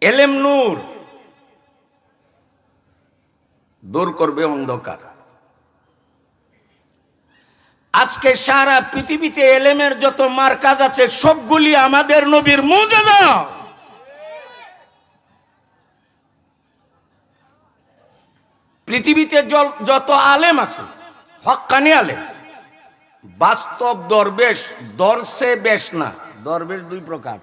এলেম নূর, দূর করবে অন্ধকার। আজকে সারা পৃথিবীতে এলেমের যত মার্কাজ আছে সবগুলি আমাদের নবীর মুজিজা। পৃথিবীতে যত আলেম আছে, হক্কানি আলেম, বাস্তব দরবেশ, দর্শে বেশ না। দরবেশ দুই প্রকার,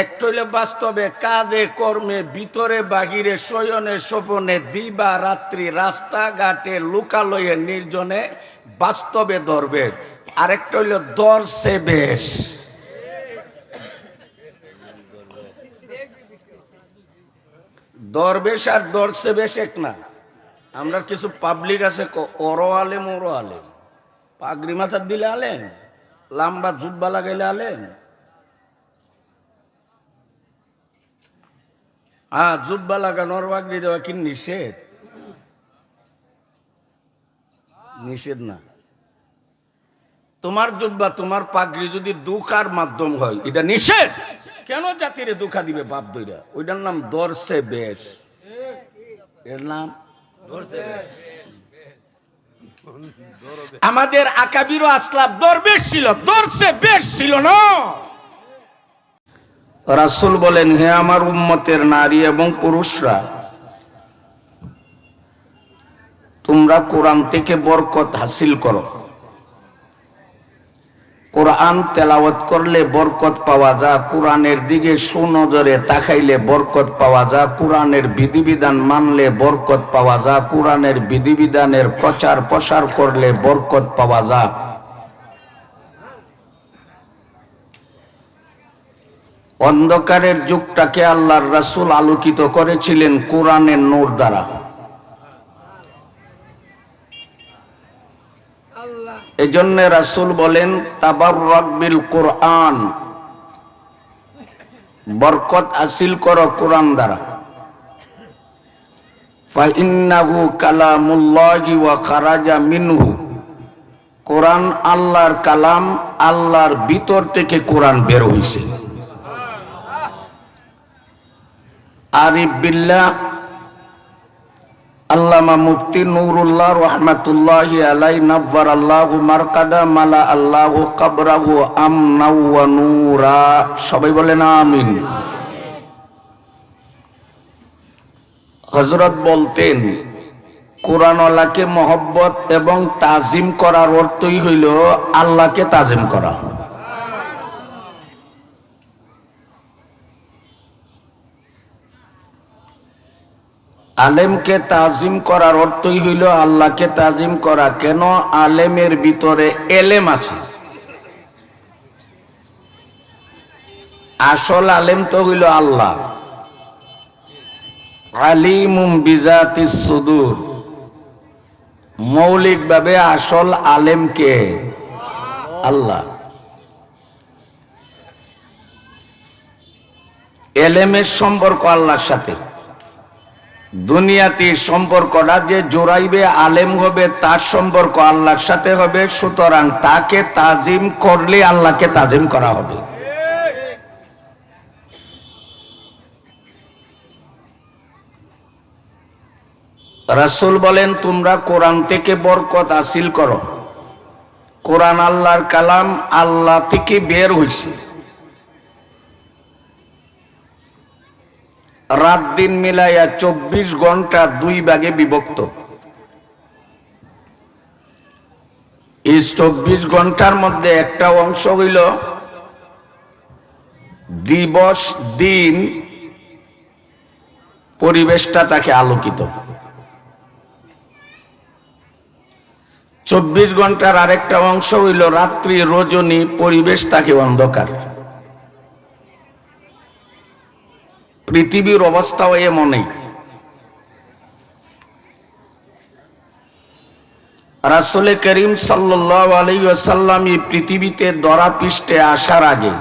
একটা হইলে বাস্তবে কাজে কর্মে, ভিতরে বাহিরে, শয়নে স্বপনে, দিবা রাত্রি, রাস্তাঘাটে, লোকালয়ে নির্জনে বাস্তবে দরবেশ। আরেকটা হইল দর্শে বেশ। দরবেশ আর দর্শে বেশ এক না। আমরা কিছু পাবলিক আছে ওরো আলেম ওরো আলেম, পাগড়ি মাথার দিলে আলেম, লাম্বা জুব্বা লাগাইলে আলেম। হ্যাঁ, জুব্বা লাগানোর পাগড়ি দেওয়া কি নিষেধ? নিষেধ না। তোমার জুব্বা তোমার পাগড়ি যদি দুঃখার মাধ্যম হয় এটা নিষেধ। কেন জাতিরে দুঃখা দিবে বাপ দইরা? ওইটার নাম দর্শে বেশ। এর নাম আমাদের আকাবির আসলাফ দরবেশ ছিল, দর্শে বেশ ছিল না। রাসূল বলেন, হে আমার উম্মতের নারী এবং পুরুষরা, তোমরা কোরআন থেকে বরকত হাসিল করো। কোরআন তেলাওয়াত করলে বরকত পাওয়া যায়, কোরআনের দিকে সুনজরে তাকাইলে বরকত পাওয়া যায়, কোরআনের বিধিবিধান মানলে বরকত পাওয়া যায়, কোরআনের বিধিবিধানের প্রচার প্রসার করলে বরকত পাওয়া যায়। অন্ধকারের যুগটাকে আল্লাহর রাসূল আলোকিত করেছিলেন কোরআনের নূর দ্বারা। এজন্য রাসূল বলেন, তাবাররাক বিল কোরআন, বরকত হাসিল করো কোরআন দ্বারা। ফাইন্নাহু কালামুল্লাহি ওয়া খারাজা মিনহু, কোরআন আল্লাহর কালাম, আল্লাহর ভিতর থেকে কোরআন বের হইছে। আরিফ বিল্লাহ আল্লামা মুফতি নুরুল্লাহ রহমাতুল্লাহি আলাইহি নাওয়ারাল্লাহু মারকাদা মালা আল্লাহু কবরাহু আমনা ওয়া নূরা। সবাই বলেন আমিন। হযরত বলতেন, কোরআনওয়ালাকে মহব্বত এবং তাজিম করার অর্থই হইল আল্লাহকে তাজিম করা। আলেমকে তাজিম করার অর্থই হইল আল্লাহকে তাজিম করা। কেন? আলেমের ভিতরে এলেম আছে। আসল আলেম তো হইল আল্লাহ। আলিমুম বিজাতিস সুদূর, মৌলিকভাবে আসল আলেম কে? আল্লাহ। এলেমের সম্পর্ক আল্লাহর সাথে। দুনিয়াতে সম্পর্কটা যে জোড়াইবে আলেম হবে, তার সম্পর্ক আল্লাহর সাথে হবে। সুতরাং তাকে তাজিম করলে আল্লাহকে তাজিম করা হবে। রাসূল বলেন, তোমরা কোরআন থেকে বরকত হাসিল করো। কোরআন আল্লাহর কালাম, আল্লাহ থেকে বের হইছে। রাত দিন মিলাইয়া 24 ঘন্টা দুই ভাগে বিভক্ত। এই 24 ঘন্টার মধ্যে একটা অংশ হইল দিবস, দিন, পরিবেশটা তাকে আলোকিত। 24 ঘন্টার আরেকটা অংশ হইল রাত্রি, রজনী, পরিবেশ তাকে অন্ধকার। পৃথিবীর অবস্থাও এমনই। রাসূল করিম সাল্লাল্লাহু আলাইহি ওয়াসাল্লাম এই পৃথিবীতে ধরা পৃষ্ঠে আসার আগে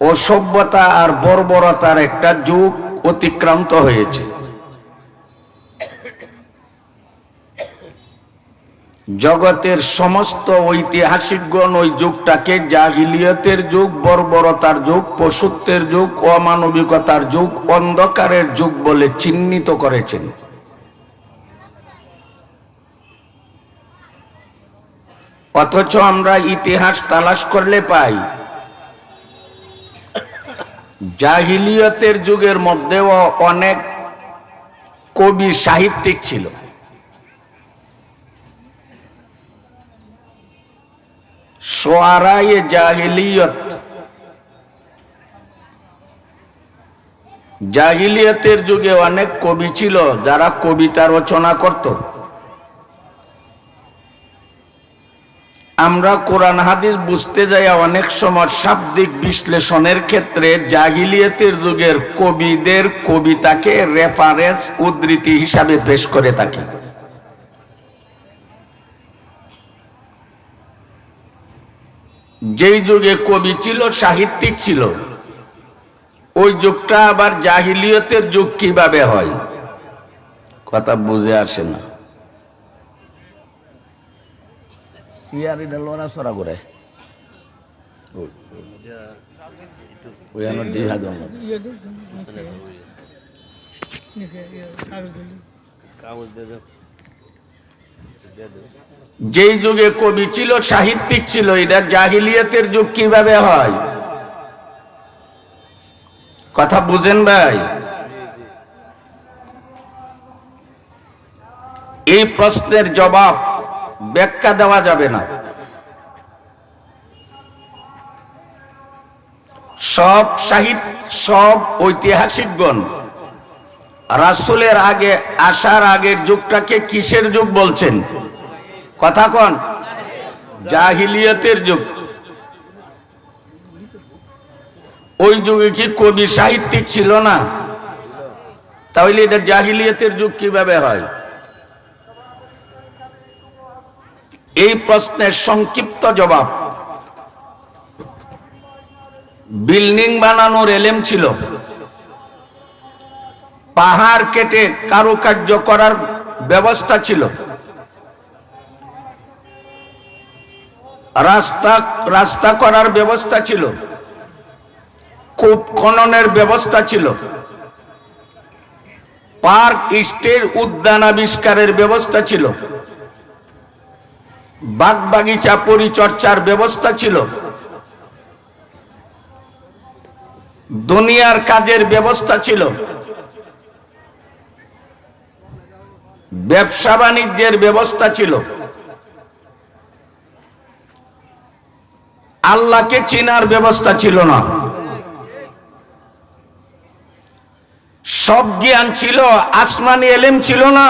অসভ্যতা আর বর্বরতার একটা যুগ অতিক্রান্ত হয়েছে। জগতের সমস্ত ঐতিহাসিকগণ ওই যুগটাকে জাহিলিয়তের যুগ, বর্বরতার যুগ, পশুত্বের যুগ, অমানবিকতার যুগ, অন্ধকারের যুগ বলে চিহ্নিত করেছেন। অথচ আমরা ইতিহাস তালাশ করলে পাই জাহিলিয়তের যুগের মধ্যেও অনেক কবি সাহিত্যিক ছিল। শোয়ারায়ে জাহিলিয়ত, জাহিলিয়তের যুগে অনেক কবি ছিল যারা কবিতা রচনা করত। আমরা কোরআন হাদিস বুঝতে যাই অনেক সময় শাব্দিক বিশ্লেষণের ক্ষেত্রে জাহিলিয়তের যুগের কবিদের কবিতাকে রেফারেন্স, উদ্ধৃতি হিসাবে পেশ করে থাকি। যেই যুগে কবি ছিল, সাহিত্যিক ছিল, ওই যুগটা আবার জাহিলিয়তের যুগ কিভাবে হয়? কথা বুঝে আসে না। লড়াচড়া করে যেই যুগে কবি ছিল, সাহিত্যিক ছিল, এটা জাহিলিয়তের যুগ কিভাবে হয়? কথা বুঝেন ভাই? এই প্রশ্নের জবাব, ব্যাখ্যা দেওয়া যাবে না। সব সাহিত্য, সব ঐতিহাসিকগণ রাসূলের আগে আসার আগের যুগটাকে কিসের যুগ বলছেন? কথা কোন? জাহিলিয়তের যুগ। ওই যুগে কি কবি সাহিত্যিক ছিল না? তাহলে এটা জাহিলিয়তের যুগ কিভাবে হয়? এই প্রশ্নের সংক্ষিপ্ত জবাব, বিল্ডিং বানানোর এলেম ছিল, পাহাড় কেটে কারুকার্য করার ব্যবস্থা ছিল, রাস্তা করার ব্যবস্থা ছিল, কূপ খননের ব্যবস্থা ছিল, পার্ক স্টেট উদ্যান আবিষ্কারের ব্যবস্থা ছিল, বাগ বাগিচা পরিচর্যার ব্যবস্থা ছিল, দুনিয়ার কাজের ব্যবস্থা ছিল, ব্যবসা বাণিজ্যের ব্যবস্থা ছিল, আল্লাহকে চিনার ব্যবস্থা ছিল না। সব জ্ঞান ছিল, আসমানি এলেম ছিল না।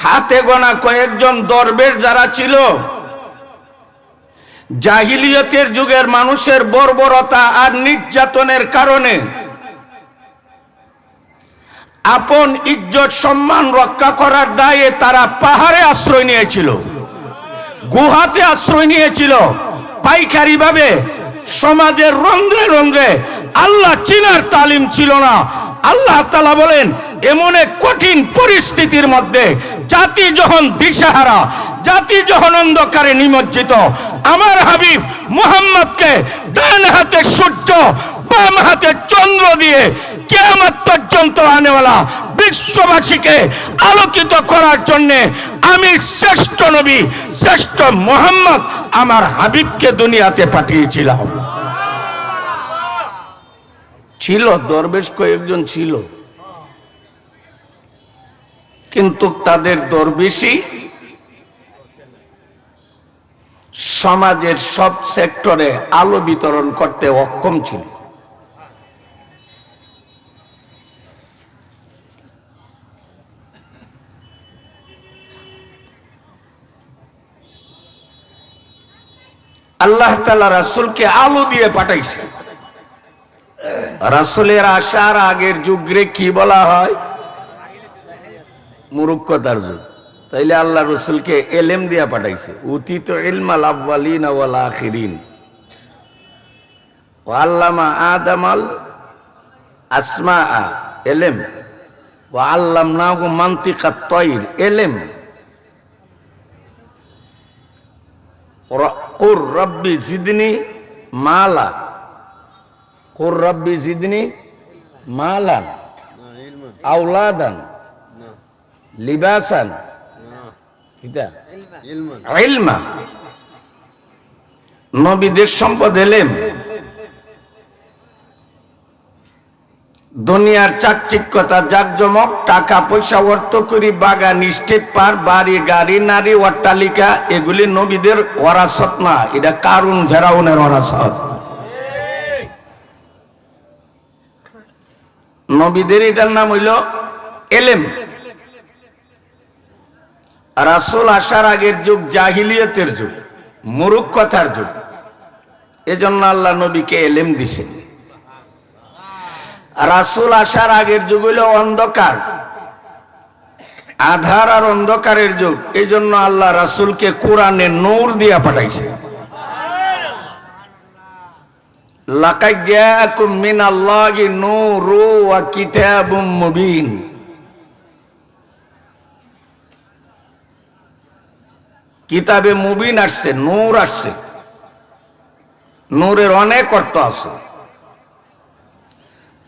হাতে গোনা কয়েকজন দরবেশ যারা ছিল, জাহিলিয়তের যুগের মানুষের বর্বরতা আর নির্যাতনের কারণে আপন ইজ্জত সম্মান রক্ষা করার দায়ে তারা পাহাড়ে আশ্রয় নিয়েছিল, গুহাতে আশ্রয় নিয়েছিল। পাইকারি ভাবে সমাজের রন্ধ্রে রন্ধ্রে আল্লাহ চিনার তালিম ছিল না। আল্লাহ তাআলা বলেন, এমন এক কঠিন পরিস্থিতির মধ্যে জাতি যখন দিশাহারা, জাতি যখন অন্ধকারে নিমজ্জিত, আমার হাবিব মুহাম্মদকে ডান হাতে সূর্য, বাম হাতে চন্দ্র দিয়ে কিয়ামত পর্যন্ত আনেওয়ালা বিশ্ববাসীকে আলোকিত করার জন্য আমি শ্রেষ্ঠ নবী, শ্রেষ্ঠ মুহাম্মদ আমার হাবিবকে দুনিয়াতে পাঠিয়েছিলাম। ছিল দরবেশ, কয়েকজন ছিল, কিন্তু তাদের দরবেশই সমাজের সব সেক্টরে আলো বিতরণ করতে অক্ষম ছিল। আল্লাহ তাআলা রাসূলকে আলো দিয়ে পাঠাইছে। রাসূলের আসার আগের যুগে কি বলা হয়? মূর্খতার যুগ। তাইলে আল্লাহ রাসূলকে এলেম দিয়া পাঠাইছে। উতিতু ইলমাল আউয়ালিন ওয়াল আখিরিন ওয়া আল্লামা আদামাল আসমাআ, এলেম। ওয়া আল্লামনাহু মানতিকাত তায়র, ইলম। কুর রব্বি জিদনি মালা, কুর রব্বি জিদনি মালান, আওলাদান, লিবাসান, কিতা ইলমা। নবীদের সম্পদ এলেম। দুনিয়ার চাকচিক্যতা, জাকজমক, টাকা পয়সা, অর্থ করি, বাগান, স্টেট পার, বাড়ি গাড়ি, নারী, অট্টালিকা, এগুলি নবীদের ওয়ারাসত না, এটা কারুন ফেরাউনের ওয়ারাসত। নবীদের এটার নাম হইল এলেম। রাসূল আসার আগের যুগ জাহিলিয়তের যুগ, মূর্খতার যুগ। এজন্য আল্লাহ নবীকে এলেম দিছেন। রাসূল আসার আগের যুগ হইল অন্ধকার, আধার আর অন্ধকারের যুগ। এই জন্য আল্লাহ রাসূলকে কোরআনে নূর দিয়া পাঠাইছে। লাকাদ জাআকুম মিনাল্লাহি নূরু ওয়া কিতাবুম মুবিন। কিতাবে মুবিন আসছে, নূর আসছে। নূরের অনেক অর্থ আছে।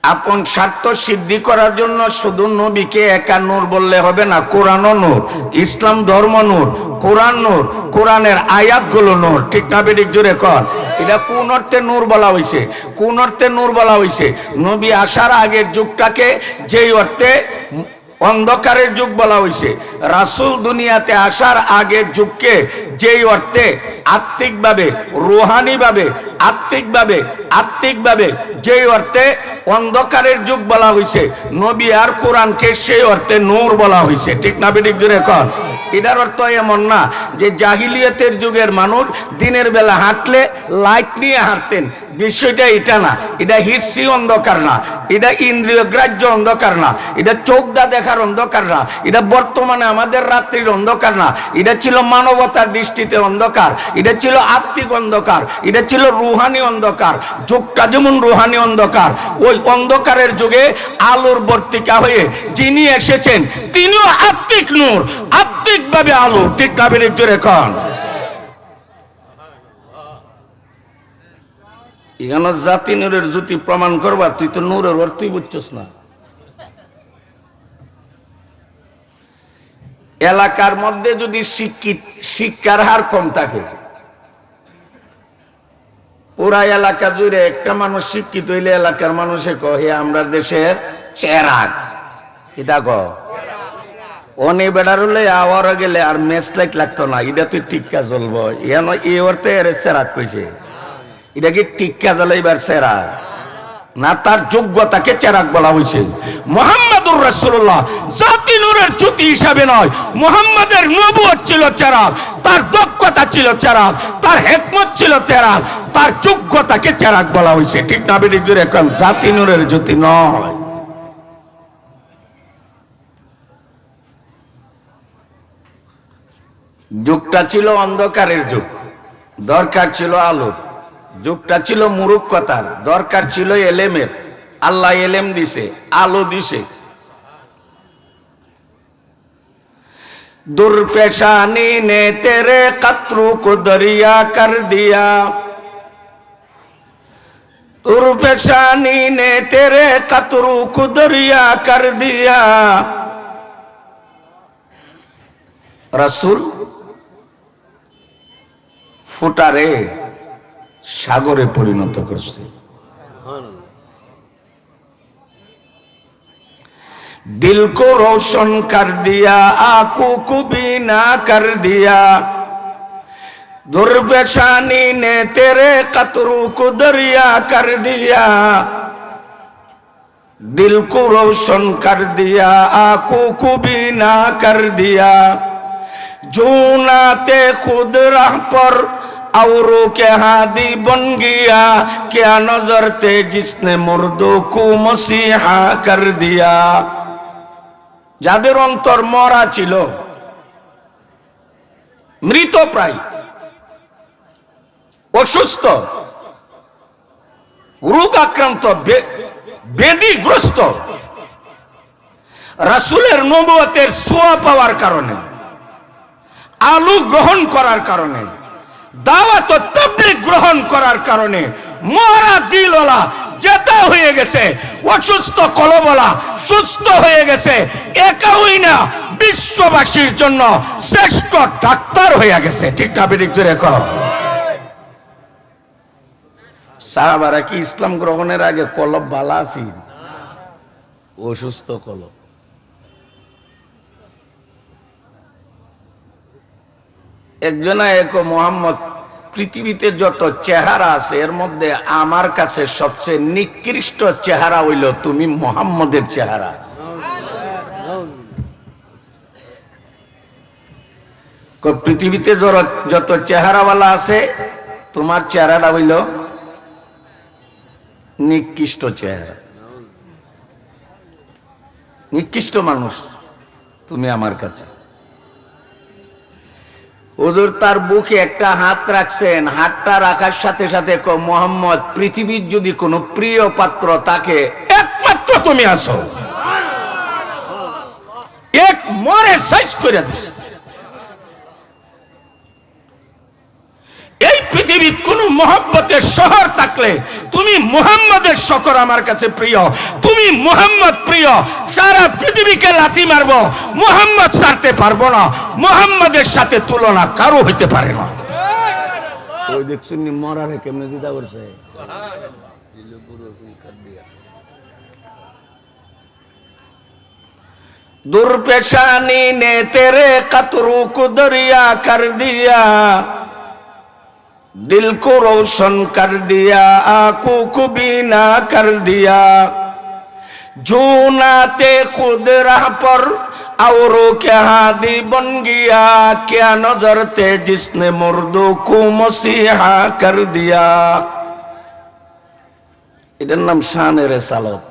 আপন স্বার্থ সিদ্ধি করার জন্য শুধু নবীকে একা নূর বললে হবে না, কোরআনও নূর, ইসলাম ধর্ম নূর, কোরআন নূর, কোরআনের আয়াতগুলো নূর। ঠিক না বেঠিক জোরে কর। এটা কোন অর্থে নূর বলা হয়েছে? কোন অর্থে নূর বলা হয়েছে? নবী আসার আগের যুগটাকে যেই অর্থে অন্ধকারের যুগ বলা হয়েছে, রাসূল দুনিয়াতে আসার আগের যুগকে যেই অর্থে আত্মিকভাবে, রুহানিভাবে, আত্মিকভাবে যেই অর্থে অন্ধকারের যুগ বলা হয়েছে, নবী আর কোরআনকে সেই অর্থে নূর বলা হয়েছে। ঠিক না বেঠিক জোরে কর। এটার অর্থ এমন না যে জাহিলিয়তের যুগের মানুষ দিনের বেলা হাঁটলে লাইট নিয়ে হাঁটতেন, বিষয়টা এটা না। এটা হিরসি অন্ধকার না, এটা ইন্দ্রিয় গ্রাহ্য অন্ধকার না, এটা চোখদা দেখার অন্ধকার না, এটা বর্তমানে আমাদের রাত্রির অন্ধকার না। এটা ছিল মানবতার দৃষ্টিতে অন্ধকার, এটা ছিল আত্মিক অন্ধকার, এটা ছিল রুহানি অন্ধকার। যুগটা যেমন রুহানি অন্ধকার, ওই অন্ধকারের যুগে আলোর বর্তিকা হয়ে যিনি এসেছেন তিনিও আত্মিক নূর, আত্মিকভাবে আলো। ঠিক না বেঠিক জোরে কর। এখানে জাতি নূরের জ্যোতি প্রমাণ করবা, তুই তো নূরের অর্থই বুঝছস না। এলাকার মধ্যে যদি শিক্ষার হার কম থাকে, পুরা এলাকা জুড়ে একটা মানুষ শিক্ষিত হইলে এলাকার মানুষে কহে আমরা দেশের চেরাগ। কিতা কহ? অনে বেড়ার হলে আওয়ার গেলে আর মেস লাইট লাগতো না, এটা তুই টিক্কা জ্বলবো। এই অর্থে এর চেরাগ কইছে। এটা কি টিক্কা জ্বালাইবার চেরাগ না, তার যোগ্যতাকে চেরাগ বলা হয়েছে। মুহাম্মাদুর রাসূলুল্লাহ জাতি নূরের জ্যোতি হিসাবে নয়, মুহাম্মাদের নবুয়ত ছিল চেরাগ, তার দক্ষতা ছিল চেরাগ, তার হিকমত ছিল চেরাগ, তার যোগ্যতাকে চেরাগ বলা হয়েছে। ঠিক না বেঠিক জোরে কর। জাতি নূরের জ্যোতি নয়। যুগটা ছিল অন্ধকারের যুগ, দরকার ছিল আলোর। যুগটা ছিল মূর্খতার, দরকার ছিল এলেমের। আল্লাহ এলেম দিছে, আলো দিছে। दुर्पेशानी ने तेरे कतरू को दरिया कर दिया, दुर्पेशानी ने तेरे कतरू को दरिया कर दिया। रसूल ফুটারে সাগরে পরিণত করছে। दिल को रोशन कर दिया, आंखों को बीना कर दिया। दुर्पेशानी ने तेरे कतरों को दरिया कर दिया, दिल को रोशन कर दिया, आंखों को बीना कर दिया। जो नाते खुद राह पर औरों के हादी बन गया, क्या नजर थे जिसने मुर्दों को मसीहा कर दिया। যাদের অন্তর মরা ছিল, মৃত প্রায়, অসুস্থ, রোগ আক্রান্ত, ব্যাধিগ্রস্ত, রাসূলের নবুয়তের ছোঁয়া পাওয়ার কারণে, আলু গ্রহণ করার কারণে, দাওয়াত ও তাবলীগ গ্রহণ করার কারণে মরা দিলওয়ালা জেতা হয়ে গেছে, অসুস্থ কলবলা সুস্থ হয়ে গেছে, একাই না বিশ্ববাসীর জন্য শ্রেষ্ঠ ডাক্তার হয়ে গেছে। ঠিক না বেঠিক জোরে কও। সাহাবারা কি ইসলাম গ্রহণের আগে কলব ভালো আছি? অসুস্থ কলব। একজনা এক মোহাম্মদ, পৃথিবীতে যত চেহারা আছে এর মধ্যে আমার কাছে সবচেয়ে নিকৃষ্ট চেহারা হইল তুমি মোহাম্মদের চেহারা। পৃথিবীতে যত চেহারাওয়ালা আছে তোমার চেহারাটা হইল নিকৃষ্ট চেহারা, নিকৃষ্ট মানুষ তুমি আমার কাছে। হুজুর তার বুকে একটা হাত রাখছেন, হাতটা রাখার সাথে সাথে মোহাম্মদ, পৃথিবীর যদি কোনো প্রিয় পাত্র তাকে একমাত্র তুমি আছো। এক মরে শেষ করে দিছে। এই পৃথিবীর কোন মহব্বতের শহর থাকলে তুমি মুহাম্মদের শকর আমার কাছে প্রিয়, তুমি মুহাম্মদ প্রিয়। সারা পৃথিবীকে লাথি মারবো, মুহাম্মদ ছাড়তে পারবো না। মুহাম্মদের সাথে তুলনা কারো হইতে পারে না। ওই দেখছুন মরারে কেমনে দিদা করছে। दुर्पेशानी ने तेरे कतरू को दरिया कर दिया, दिल को रोशन कर दिया, आंखों को बीना कर दिया। जूनाते खुद राह पर औरों के हादी बन गया, क्या नजर थे जिसने मुर्दों को मसीहा कर दिया। इधर नाम शान रिसालत।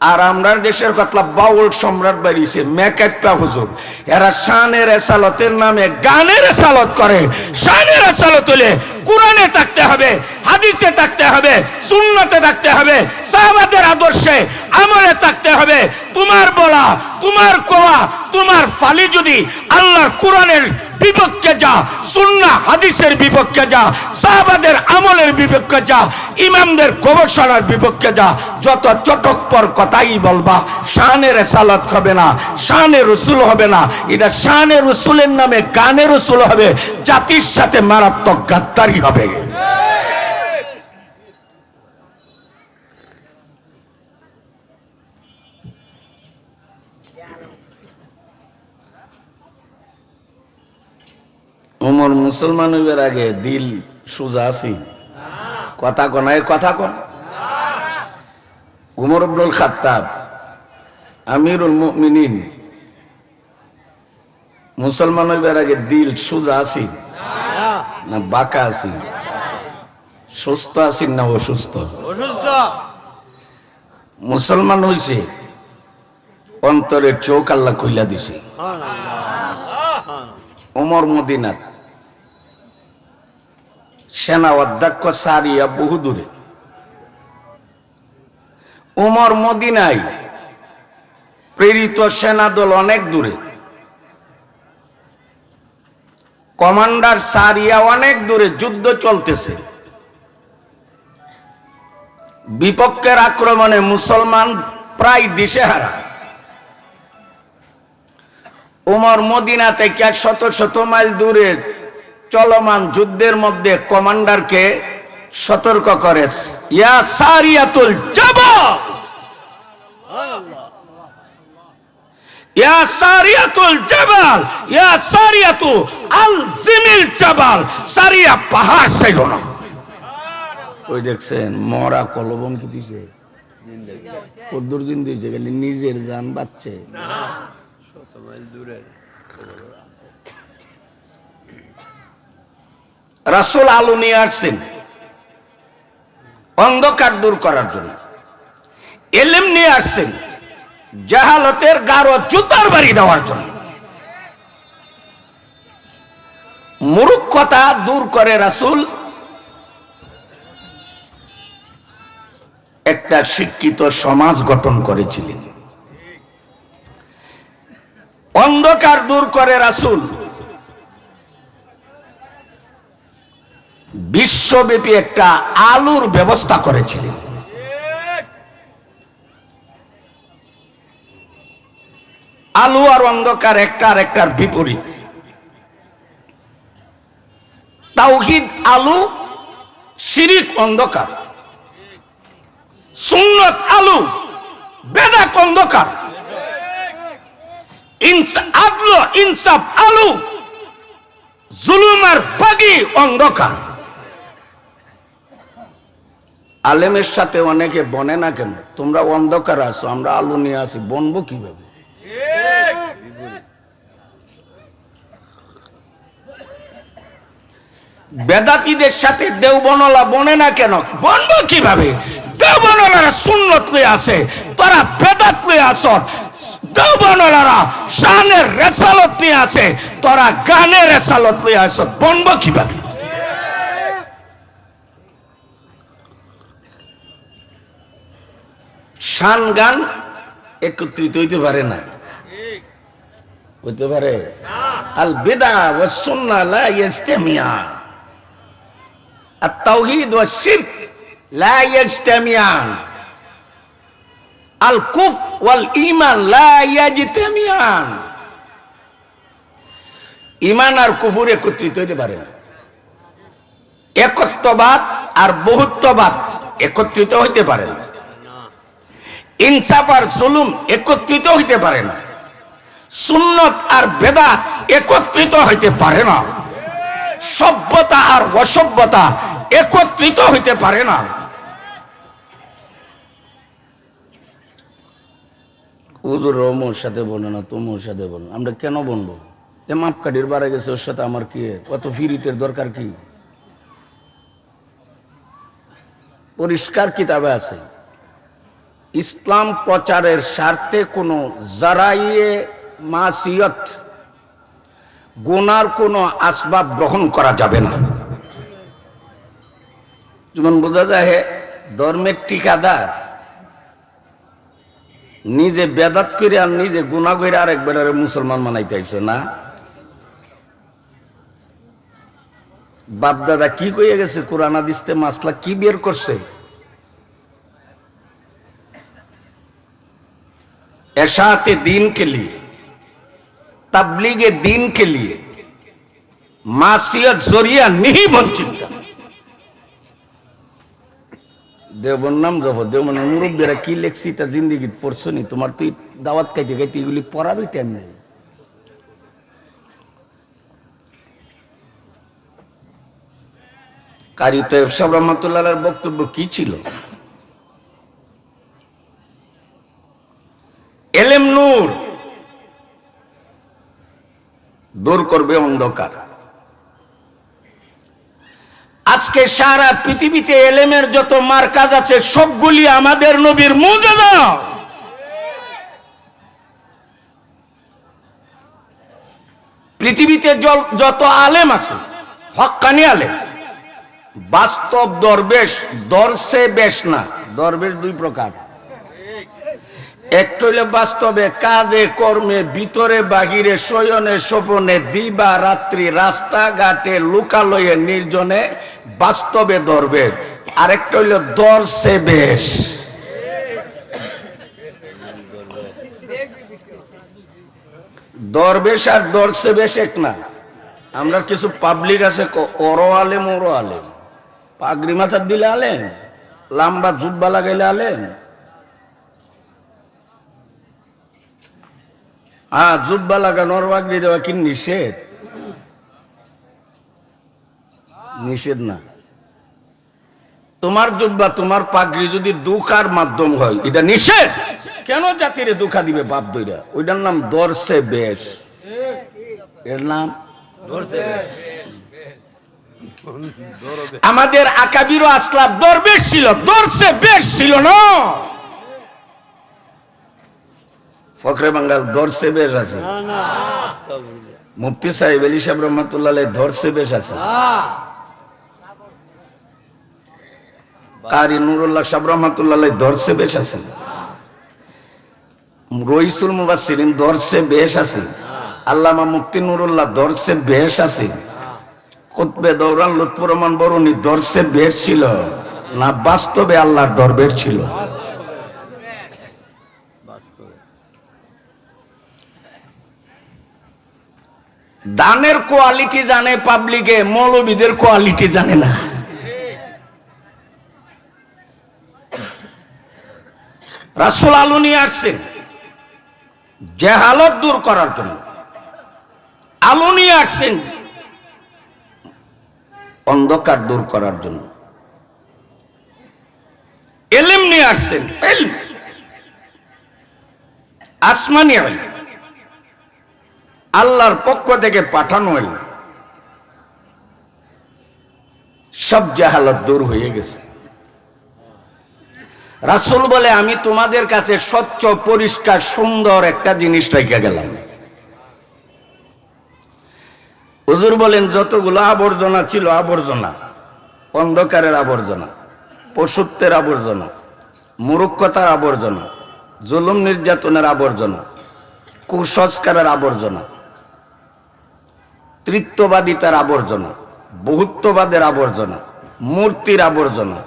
আর আমরা দেশের কথা বাউল সম্রাট বাড়িছে মেকাপ্পা হুজুর, এরা শানের রেসালতের নামে গানের রেসালত করে। শানের রেসালত হলে কোরআনে থাকতে হবে, হাদিসে থাকতে হবে, সুন্নতে থাকতে হবে, সাহাবাদের আদর্শে আমলে থাকতে হবে। তোমার বলা, তোমার কোয়া, তোমার ফালি যদি আল্লাহর কোরআনের বিপক্ষে যা, সুন্নাহ হাদিসের বিপক্ষে যা, সাহাবাদের আমলের বিপক্ষে যা, ইমামদের গবেষণার বিপক্ষে যা, যত চটকপর কথাই বলবা, শানে রিসালাত হবে না, শানে রাসূল হবে না। এটা শানে রাসূলের নামে গানে রাসূল হবে, জাতির সাথে মারাত্মক গাদ্দারি হবে। ওমর মুসলমান হইবার আগে দিল সোজা আছি, কথা কোনায় কথা কোন। উমর ইবনুল খাত্তাব আমিরুল মুমিনিন মুসলমান হইবার আগে দিল সোজা আছি না বাঁকা আছি, সুস্থ আছি না অসুস্থ? মুসলমান হইছে অন্তরের চোখ আল্লাহ খুইলা দিছে। ওমর মদিনাত, সেনা অধ্যক্ষ সারিয়া বহু দূরে। ওমর মদিনায়, প্রেরিত সেনা দল অনেক দূরে, কমান্ডার সারিয়া অনেক দূরে, যুদ্ধ চলতেছে। বিপক্ষের আক্রমণে মুসলমান প্রায় দিশেহারা। ওমর মদিনা থেকে শত শত মাইল দূরে চলমান যুদ্ধের মধ্যে কমান্ডারকে সতর্ক করে, ইয়া সারিয়াতুল জাবাল, ইয়া সারিয়াতুল জাবাল, ইয়া সারিয়াতু আল জিমিল জাবাল, সারিয়া পাহাড় ছেড়ো না। ওই দেখছেন মরা কলবম কি দিছে, কদ্দুর দিন দিয়েছে, খালি নিজের জান বাঁচছে। রাসূল আলো নিয়ে আসছেন অন্ধকার দূর করার জন্য, ইলম নিয়ে আসছেন জাহালতের গাঢ় জুতার বাড়ি দেওয়ার জন্য। মূর্খতা দূর করে রাসূল একটা শিক্ষিত সমাজ গঠন করেছিলেন। অন্ধকার দূর করে রাসূল বিশ্বব্যাপী একটা আলোর ব্যবস্থা করেছিলেন। আলো আর অন্ধকার একটা আর একটার বিপরীত। তাওহীদ আলো, শিরিক অন্ধকার। সুন্নাত আলো, বেদাত অন্ধকার। আদল ইনসাফ আলো, জুলুম আর বাগী অন্ধকার। আলেমের সাথে অনেকে বনে না কেন, তোমরা অন্ধকার আছো, আমরা আলো নিয়ে আসি, বনবো কিভাবে? বেদাতীদের সাথে দেওবনলা বনে না কেন, বনবো কিভাবে? দেওবনলারা সুন্নত লয়ে আছে, তারা বেদাত লয়ে আছো। দেওবনলারা শানের রেসালত নিয়ে আছে, তারা গানের রেসালত লয়ে আছো, বনবো কিভাবে? শান গান একত্রিত হইতে পারে না, হইতে পারে? আল বিদআ ওয়াস সুন্নাহ লা ইজতামিআন, আত তাওহীদ ওয়াস শিরক লা ইজতামিআন, আল কুফর ওয়াল ঈমান লা ইজতামিআন। ঈমান আর কুফর একত্রিত হইতে পারে না। একত্ববাদ আর বহুত্ববাদ একত্রিত হইতে পারে না। ইনসাফ আর জুলুম একত্রিত হইতে পারে না। সুন্নত আর বেদাত একত্রিত হইতে পারে না। সভ্যতা আর অসভ্যতা একত্রিত হইতে পারে না। হুজুর ওমর সাথে বলে না, তোমর সাথে বলো, আমরা কেন বলবো? এ মাপকাঠির বাড়া গেছে, ওর সাথে আমার কি, কত ফিরিতের দরকার কি? পরিষ্কার কিতাবে আছে, ইসলাম প্রচারের স্বার্থে কোনো জারাইয়ে মাসিয়ত, গুনার কোনো আসবাব গ্রহণ করা যাবে না। যেমন বোঝা যায় ধর্মের ঠিকাদার নিজে বেদাত করে আর নিজে গুনাহ করে আরেকবার মুসলমান মানাইতে আইছো না? বাপদাদা কি কইয়া গেছে, কোরআন হাদিসে মাসলা কি বের করছে? इशाअते दीन के लिए, तबलीगे दीन के लिए मासियत जरिया नहीं बन चिंता। দেবর নাম জপ দেব, মানে মুরব্বীরা কি লেখছি তা জিন্দিগি পড়ছো নি? তোমার তুই দাওয়াত খাইতে খাইতে এগুলি পড়ারই টাইম নেই। কারি তৈয়ব সাহেব রহমাতুল্লাহর বক্তব্য কি ছিল? এলেম নূর, দূর করবে অন্ধকার। আজকে সারা পৃথিবীতে এলেমের যত মার্কাজ আছে সবগুলি আমাদের নবীর মুজিজা। পৃথিবীতে যত আলেম আছে, হক্কানি আলেম, বাস্তব দরবেশ, দরসে বেশ না। দরবেশ দুই প্রকার, একটা হইলে বাস্তবে কাজে কর্মে, ভিতরে বাহিরে, শয়নে স্বপনে, দিবা রাত্রি, রাস্তাঘাটে, লোকালয়ে, নির্জনে, বাস্তবে দরবেশ। আরেকটা হইল দরসে বেশ। দরবেশ আর দরসে বেশ এক না। আমরা কিছু পাবলিক আছে ওরো আলেম, ওরো আলেম, পাগড়ি মাথার দিলে আলেম, লম্বা জুব্বা লাগাইলে আলেম। হ্যাঁ, জুব্বা লাগানোর পাগড়ি দেওয়া কি নিষেধ? নিষেধ না। তোমার জুব্বা, তোমার পাগড়ি যদি দুঃখার মাধ্যম হয়, এটা নিষেধ। কেন জাতিরে দুঃখা দিবে বাপ দইরা? ওইটার নাম দরসে বেশ। এর নাম আমাদের আকাবির আসলাফ দরবেশ ছিল, দরসে বেশ ছিল না। ফখরে বাঙ্গাল দরসে বেশ আছে, মুফতি সাহেব আলী সাহেব রহমাতুল্লাহ দরসে বেশ আছে, কারি নুরুল্লাহ সাহেব রহমাতুল্লাহ দরসে বেশ আছে, রইসুল মুবাসসিরিন দরসে বেশ আছে। আল্লামা মুফতি নুরুল্লাহ দর্শে বেশ আছে, কুতবে দৌরান লুৎফর রহমান বরুণী দর্শে বেশ ছিল না বাস্তবে আল্লাহর দরবেশ ছিল? দানের কোয়ালিটি জানে পাবলিকে, মৌলবীদের কোয়ালিটি জানে না। রাসূল আলো নিয়ে আসছেন জাহালত দূর করার জন্য, আলো নিয়ে আসছেন অন্ধকার দূর করার জন্য, ইলম নিয়ে আসছেন, ইলম আসমানি ইলম, আল্লাহর পক্ষ থেকে পাঠানো ইলম। সব জাহালত দূর হয়ে গেছে। রাসূল বলে আমি তোমাদের কাছে স্বচ্ছ পরিষ্কার সুন্দর একটা জিনিস রেখে গেলাম। হুজুর বলেন যতগুলো আবর্জনা ছিল, আবর্জনা, অন্ধকারের আবর্জনা, পশুত্বের আবর্জনা, মূর্খতার আবর্জনা, জুলুম নির্যাতনের আবর্জনা, কুসংস্কারের আবর্জনা, তৃত্ববাদিতার আবর্জনা, বহুত্ববাদের আবর্জনা, মূর্তির আবর্জনা,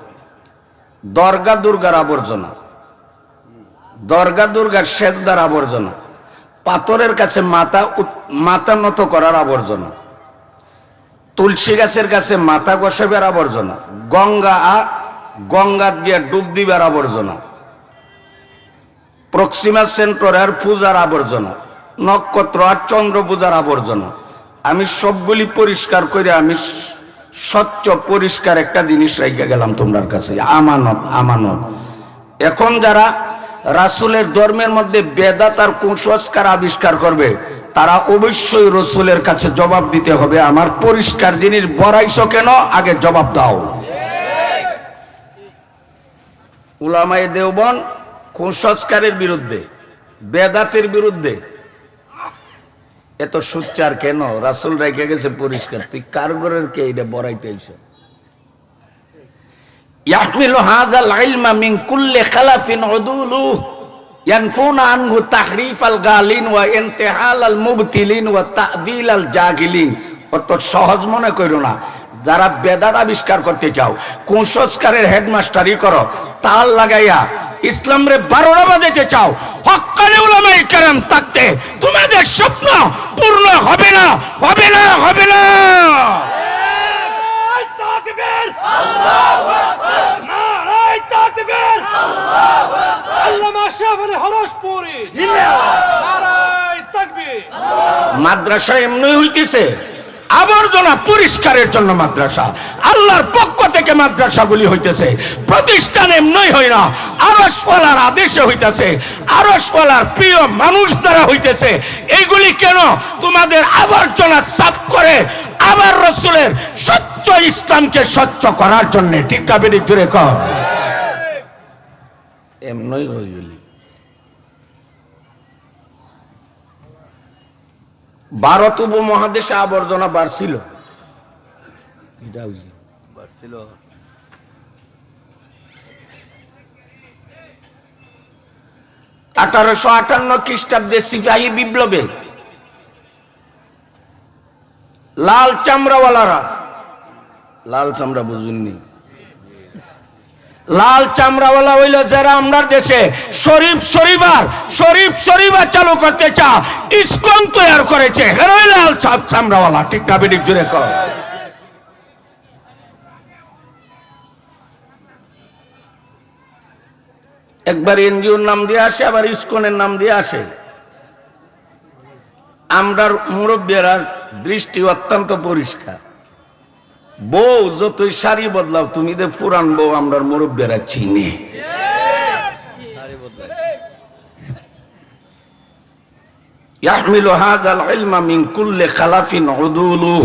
দরগা দুর্গার আবর্জনা, দরগা দুর্গার সেজদার আবর্জনা, পাথরের কাছে মাথা নত করার আবর্জনা, তুলসী গাছের কাছে মাথা ঘষাবার আবর্জনা, গঙ্গা দিয়ে ডুব দিবার আবর্জনা, প্রক্সিমা সেন্টরের পূজার আবর্জনা, নক্ষত্র আর চন্দ্র পূজার আবর্জনা। আমি সবগুলি পরিষ্কার করে আমি স্বচ্ছ পরিষ্কার একটা জিনিস রেখে গেলাম তোমার কাছে, আমানত, আমানত। এখন যারা রাসূলের ধর্মের মধ্যে বেদাত আর কুসংস্কার আবিষ্কার করবে, তারা অবশ্যই রাসূলের কাছে জবাব দিতে হবে, আমার পরিষ্কার জিনিস বড়াইছো কেন, আগে জবাব দাও। উলামায়ে দেওবন্দ কুসংস্কারের বিরুদ্ধে, বেদাতের বিরুদ্ধে। এত সুচ্চার কেন? রাসূল রেখে গেছে পরিষ্কার, তুই কার ঘরের কে এটা বড়াইতে আইছ? ইয়াহমিলু হাযাল ইলমা মিন কুল্লি খালাফিন উদুলু ইয়ানফুনা আনহু তাহরিফাল গালিন ওয়া ইনতিহালাল মুবতিলিন ওয়া তা'যীলাল জাহিলিন। অত সহজ মনে করো না। যারা বেদাত আবিষ্কার করতে চাও, কুসংস্কারের হেডমাস্টারি করো, তাল লাগাইয়া ইসলাম রে 12টা বাজাইতে চাও, হক্কানি উলামায়ে কেরাম থাকতে তোমাদের স্বপ্ন পূর্ণ হবে না, হবে না, হবে না। তাকবীর, আল্লাহু আকবার, নারায়ে তাকবীর, আল্লাহু আকবার। আল্লামা শাফি হরশপুরি জিন্দাবাদ, নারায়ে তাকবীর। মাদ্রাসা এমনি হইতেছে আবর্জনা পরিষ্কারের জন্য মাদ্রাসা, আল্লাহর পক্ষ থেকে মাদ্রাসাগুলি হইতেছে, প্রতিষ্ঠান এমনই হয় না, আরশওয়ালার আদেশে হইতেছে, আরশওয়ালার প্রিয় মানুষ দ্বারা হইতেছে। এইগুলি কেন? তোমাদের আবর্জনা সাফ করে আবার রাসূলের স্বচ্ছ ইসলামকে স্বচ্ছ করার জন্য। ঠিক না বেঠিক জোরে কর? এমনই হইগুলি। ভারত উপমহাদেশে আবর্জনা বাড়ছিল, 1858 খ্রিস্টাব্দে সিপাহী বিপ্লবে লাল চামড়াওয়ালারা, লাল চামড়া বুঝুননি, লাল চামড়াওয়ালা হইল যারা আমরা দেশে শরীফ শরীফার চালু করতে চা ইসকন তৈরি করেছে, হেরোই লাল চামড়াওয়ালা। ঠিক না বেঠিক জোরে কর? একবার এনজিওর নাম দিয়ে আসে, আবার ইসকনের নাম দিয়ে আসে। আমরার মুরব্বীরা দৃষ্টি অত্যন্ত পরিষ্কার। বউ যতই শাড়ি বদলাও, তুমি দে পুরান বউ আমরার মুরব্বীরা চিনে। ইয়াহমিলু হাযাল ইলমা মিন কুল্লি খালাফিন উদুলু।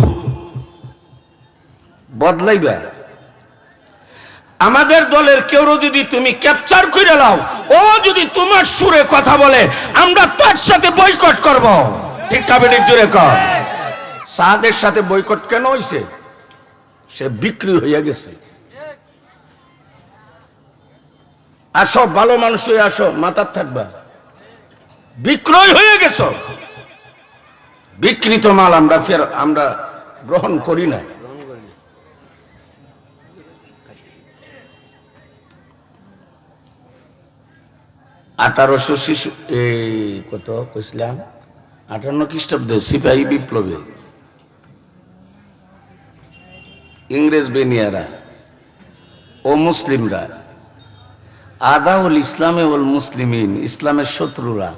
বদলাইবা। আমাদের দলের কেউ যদি তুমি ক্যাপচার করে নাও, ও যদি তোমার সুরে কথা বলে, আমরা তার সাথে বয়কট করব। ঠিক না বেঠিক জোরে কর? সাদের সাথে বয়কট কেন হইছে? সে বিক্রি হয়ে গেছে। আসো, ভালো মানুষ হয়ে আসো, মাথার থাকবা, বিক্রয় হয়ে গেছো। বিকৃত মাল আমরা গ্রহণ করি না। 1858 খ্রিস্টাব্দে সিপাহী বিপ্লবে ইংরেজ বেনিয়ারা ও মুসলিমরা আদাউল ইসলামে ওল মুসলিমিন, ইসলামের শত্রুরা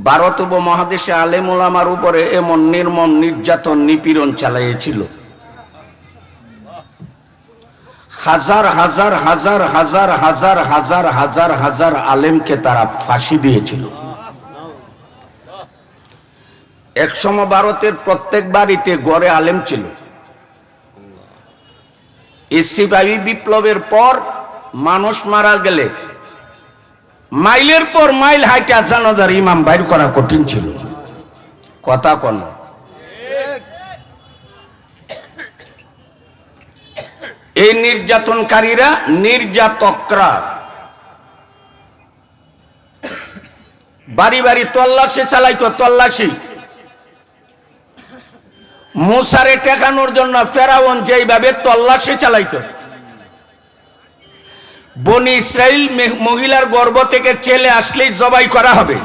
ভারত উপমহাদেশে আলেম ওলামার উপরে এমন নির্মম নির্যাতন নিপীড়ন চালিয়েছিল। হাজার হাজার হাজার হাজার হাজার হাজার হাজার হাজার আলেমকে তারা ফাঁসি দিয়েছিল। একসময় ভারতের প্রত্যেক বাড়িতে গড়ে আলেম ছিল। সিপাহী বিপ্লবের পর মানুষ মারা গেলে মাইলের পর মাইল হাইটা জানাজার ইমাম বাইর করা কঠিন ছিল। কথা কোন এই নির্যাতনকারীরা, নির্যাতকরা বাড়ি বাড়ি তল্লাশি চালাইতো। তল্লাশি মুসারে ঠেকানোর জন্য ফেরাউন যেইভাবে তল্লাশি চালাইতো, বনি ইসরাইল মহিলার গর্ভ থেকে ছেলে আসলেই জবাই করা হবে।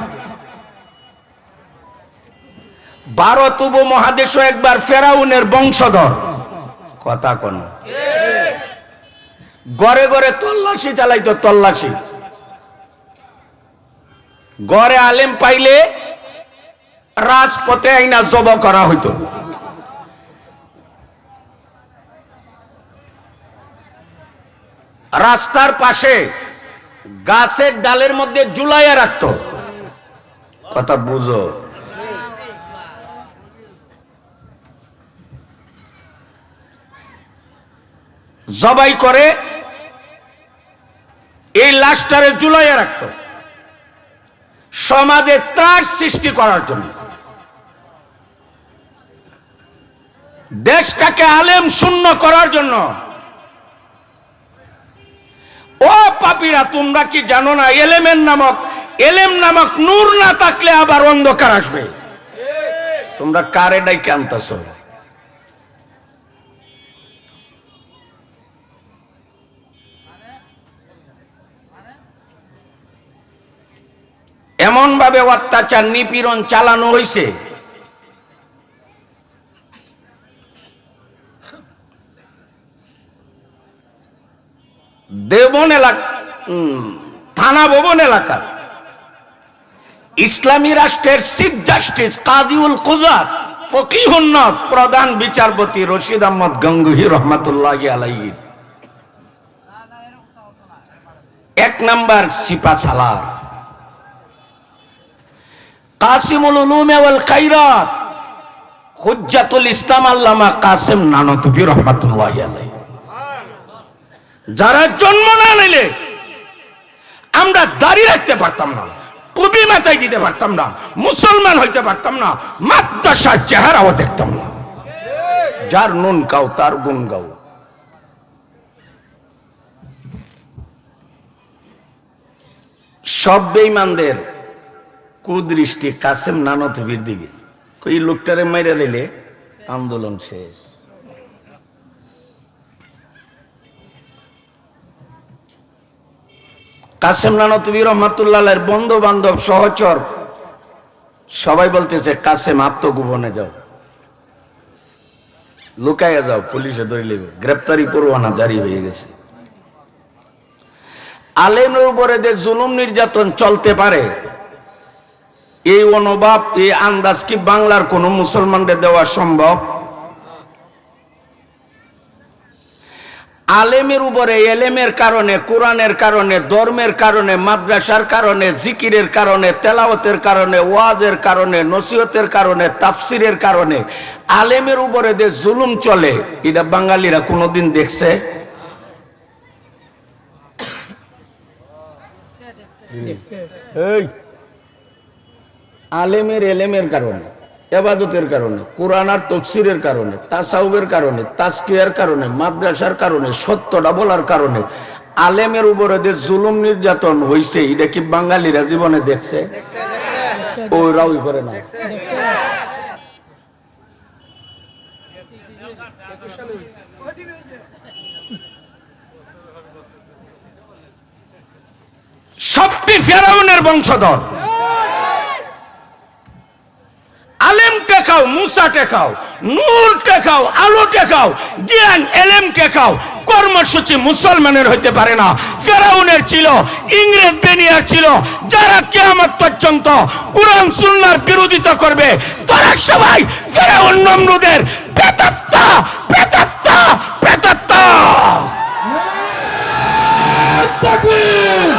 ভারত উপমহাদেশও একবার ফেরাউনের বংশধর। কথা কোন গড়ে গড়ে তল্লাশি চালাইতো। তল্লাশি গড়ে আলেম পাইলে রাজপথে আইনা জব করা হইতো। রাস্তার পাশে গাছের ডালের মধ্যে ঝুলাইয়া রাখতো। কথা বুঝো। জবাই করে এই লাশটারে ঝুলাইয়া রাখতো সমাজে ত্রাস সৃষ্টি করার জন্য, দেশটাকে আলেম শূন্য করার জন্য। ও পাপীরা, তোমরা কি জানো না এলেম নামক নূর না থাকলে আবার অন্ধকার আসবে? তোমরা কারে ডাইকে আনতেছ? এমন ভাবে অত্যাচার নিপীড়ন চালানো হয়েছে, দেবন এলাকা, থানা ভবন এলাকা ইসলামী রাষ্ট্রের চিফ জাস্টিস কাদিউল কুজাত ফকিহুন্নত প্রধান বিচারপতি রশিদ আহমদ গঙ্গুহি রহমাতুল্লাহি আলাইহি 1 নম্বর সিপাসালার কাসিমুল উলুম ওয়াল খায়রাত হুজ্জাতুল ইসলাম আল্লামা কাসেম নানতুবি রহমাতুল্লাহি আলাইহি, যারা জন্ম না নিলে আমরা দাড়ি রাখতে পারতাম না, টুপি মাথায় দিতে পারতাম না, মুসলমান হইতে পারতাম না, মাদ্রাসার চেহারাও দেখতাম না। যার নুন গাও তার গুণ গাও। সব বেঈমানদের কুদৃষ্টি কাসেম নানতুবির দিকে। এই লোকটারে মাইরা দিলে আন্দোলন শেষ। কাসেম নানতুবি রহমাতুল্লাহের বন্ধু বান্ধব সহচর সবাই বলতেছে, কাসেম আত্মগোপনে যাও, লুকাইয়া যাও, পুলিশে ধরে নেবে। গ্রেপ্তারি পরোয়ানা জারি হয়ে গেছে। আলেমের উপরে যে জুলুম নির্যাতন চলতে পারে, এই অনুভব, এই আন্দাজ কি বাংলার কোন মুসলমানদের দেওয়া সম্ভব? আলেমের উপরে এলেমের কারণে, কোরআনের কারণে, ধর্মের কারণে, মাদ্রাসার কারণে, জিকিরের কারণে, তেলাওয়াতের কারণে, ওয়াজের কারণে, নসিহতের কারণে, তাফসিরের কারণে আলেমের উপরে যে জুলুম চলে, এটা বাঙালিরা কোনোদিন দেখছে? আলেমের এলেমের কারণে, ইবাদতের কারণে, কোরআন আর তাফসীরের কারণে, তাসাউফের কারণে, তাজকিয়ার কারণে, মাদ্রাসার কারণে, সত্যটা বলার কারণে আলেমের উপরে যে জুলুম নির্যাতন হইছে, এটা কি বাঙালিরা জীবনে দেখছে? ওরাও করে না। সবটি ফেরাউনের বংশধর। আলেম টেকাও, মুসা টেকাও, নূর টেকাও, আলো টেকাও, জ্ঞান এলেম টেকাও, কর্মসূচি মুসলমানের হইতে পারে না। ফেরাউনের ছিল, ইংরেজ বেনিয়ার ছিল। যারা কিয়ামত পর্যন্ত কুরআন সুন্নাহর বিরোধিতা করবে তারা সবাই ফেরাউন নমরুদের প্রেতাত্মা, প্রেতাত্মা, প্রেতাত্মা। তাকবীর,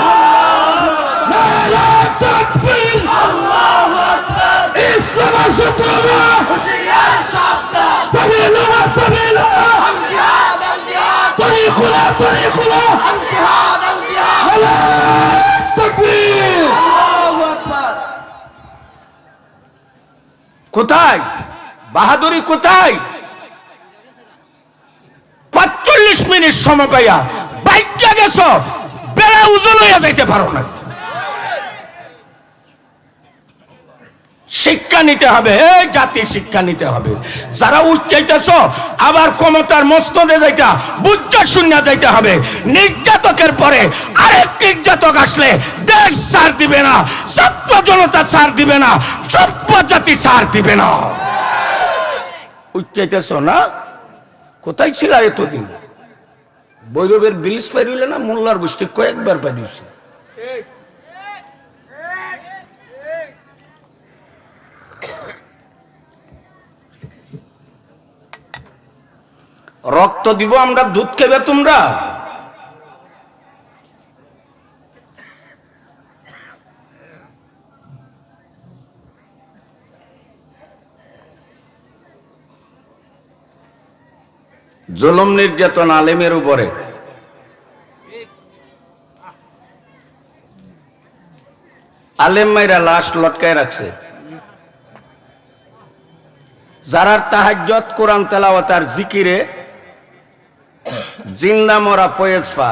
নারে তাকবীর, আল্লাহু আকবার। ইসলাম শত্রুরা হুশিয়ার সাবধান, সাবিলুল্লাহ সাবিলুল্লাহ, আল জিহাদ আল জিহাদ, তরিকুল্লাহ তরিকুল্লাহ, আল জিহাদ আল জিহাদ, নারে তাকবীর, আল্লাহু আকবার। কোথায় বাহাদুরি, কোথায়? 45 মিনিট সময় পাইয়া বাইকটা গেছো, বেলা উজল হইয়া যাইতে পারো না। শিক্ষা নিতে হবে, এই জাতি শিক্ষা নিতে হবে। যারা উচ্চাইতেছ আবার ক্ষমতার মস্তদে যাইতা বুঝা শূন্য যাইতে হবে। নির্যাতকের পরে আরেক নির্যাতক আসলে দেশ ছাড় দিবে না, ছাত্র জনতা ছাড় দিবে না, সভ্য জাতি ছাড় দিবে না। উচ্চাইতেছ না? কোথায় ছিল এতদিন? বৈরবের ব্রিজ পাইলে না, মোল্লার গোষ্ঠী কয়েকবার পাইছে। রক্ত দিব আমরা, দুধ খেবে তোমরা? জুলুম নির্যাতন আলেমের উপরে। আলেম মাইরা লাশ লটকায় রাখছে। যারা তাহাজ্জুদ, কোরআন তেলাওয়াত আর জিকিরে জিন্দা মরা ফয়েজ পা,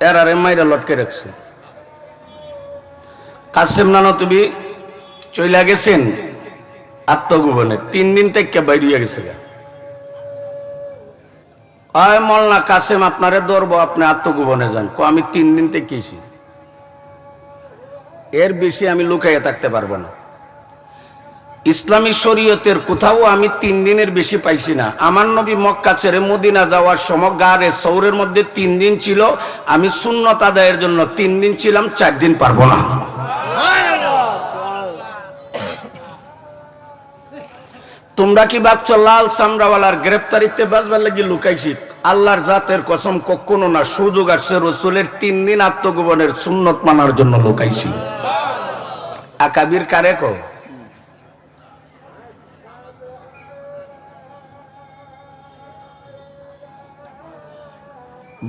এরারে মাইরা লটকে রাখছে। কাসেম নানতুবি চইলা গেছেন আত্মগোপনে, 3 দিন থেকে বাইরে গেছে। আয় মোল্লা কাসেম আপনারে ধরবো, আপনি আত্মগোপনে যান। আমি 3 দিন থেকে এসি, এর বেশি আমি লুকাইয়া থাকতে পারবো না। ইসলামী শরীয়তের কোথাও আমি 3 দিনের বেশি পাইছি না। আমার নবী মক্কা ছেড়ে মদিনা যাওয়ার সময় গারে সৌরের মধ্যে 3 দিন ছিল। আমি সুন্নত আদায়ের জন্য 3 দিন ছিলাম, 4 দিন পারবো না। তোমরা কি ভাবছো লাল চামড়াওয়ালার গ্রেপ্তারিতে বাঁচবার লাগি লুকাইছি? আল্লাহর জাতের কসম, কখনো না। সুযোগ আসছে, রসুলের 3 দিন আত্মগোপনের সুন্নত মানার জন্য লুকাইছি। আকাবির কারে কো?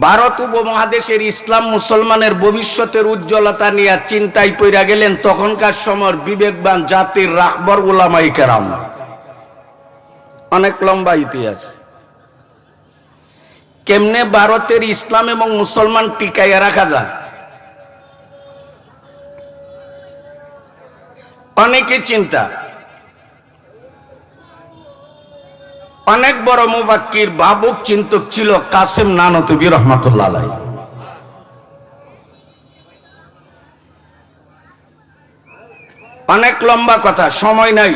ভারত উপমহাদেশের ইসলাম মুসলমানের ভবিষ্যতের উজ্জ্বলতা নিয়ে চিন্তায় পইরা গেলেন তখনকার সময়ের বিবেকবান জাতির রাহবর উলামায়ে কেরাম। অনেক লম্বা ইতিহাস। কেমনে ভারতের ইসলাম এবং মুসলমান টিকাইয়া রাখা যায়, অনেকে চিন্তা। অনেক বড় মুফাক্কির, ভাবুক চিন্তক ছিল কাসেম নানতুবি রহমাতুল্লাহ আলাইহি। অনেক লম্বা কথা, সময় নাই।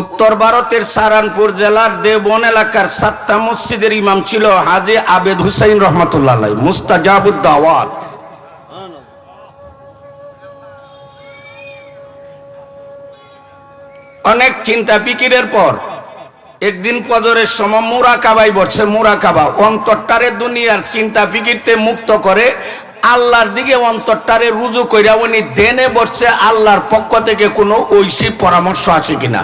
উত্তর ভারতের সারানপুর জেলার দেওবন এলাকার 7টা মসজিদের ইমাম ছিল হাজী আবেদ হুসাইন রহমাতুল্লাহ আলাইহি, মুস্তাজাবুদ দাওয়াত। অনেক চিন্তা ফিকিরের পর একদিন ফজরের সময় মুরাকাবায় বসছে। মুরাকাবা অন্তরটারে দুনিয়ার চিন্তা ফিকিরতে মুক্ত করে আল্লাহর দিকে অন্তরটারে রুজু কইরা উনি দেনে বসছে আল্লাহর পক্ষ থেকে কোনো ঐশী পরামর্শ আছে কিনা।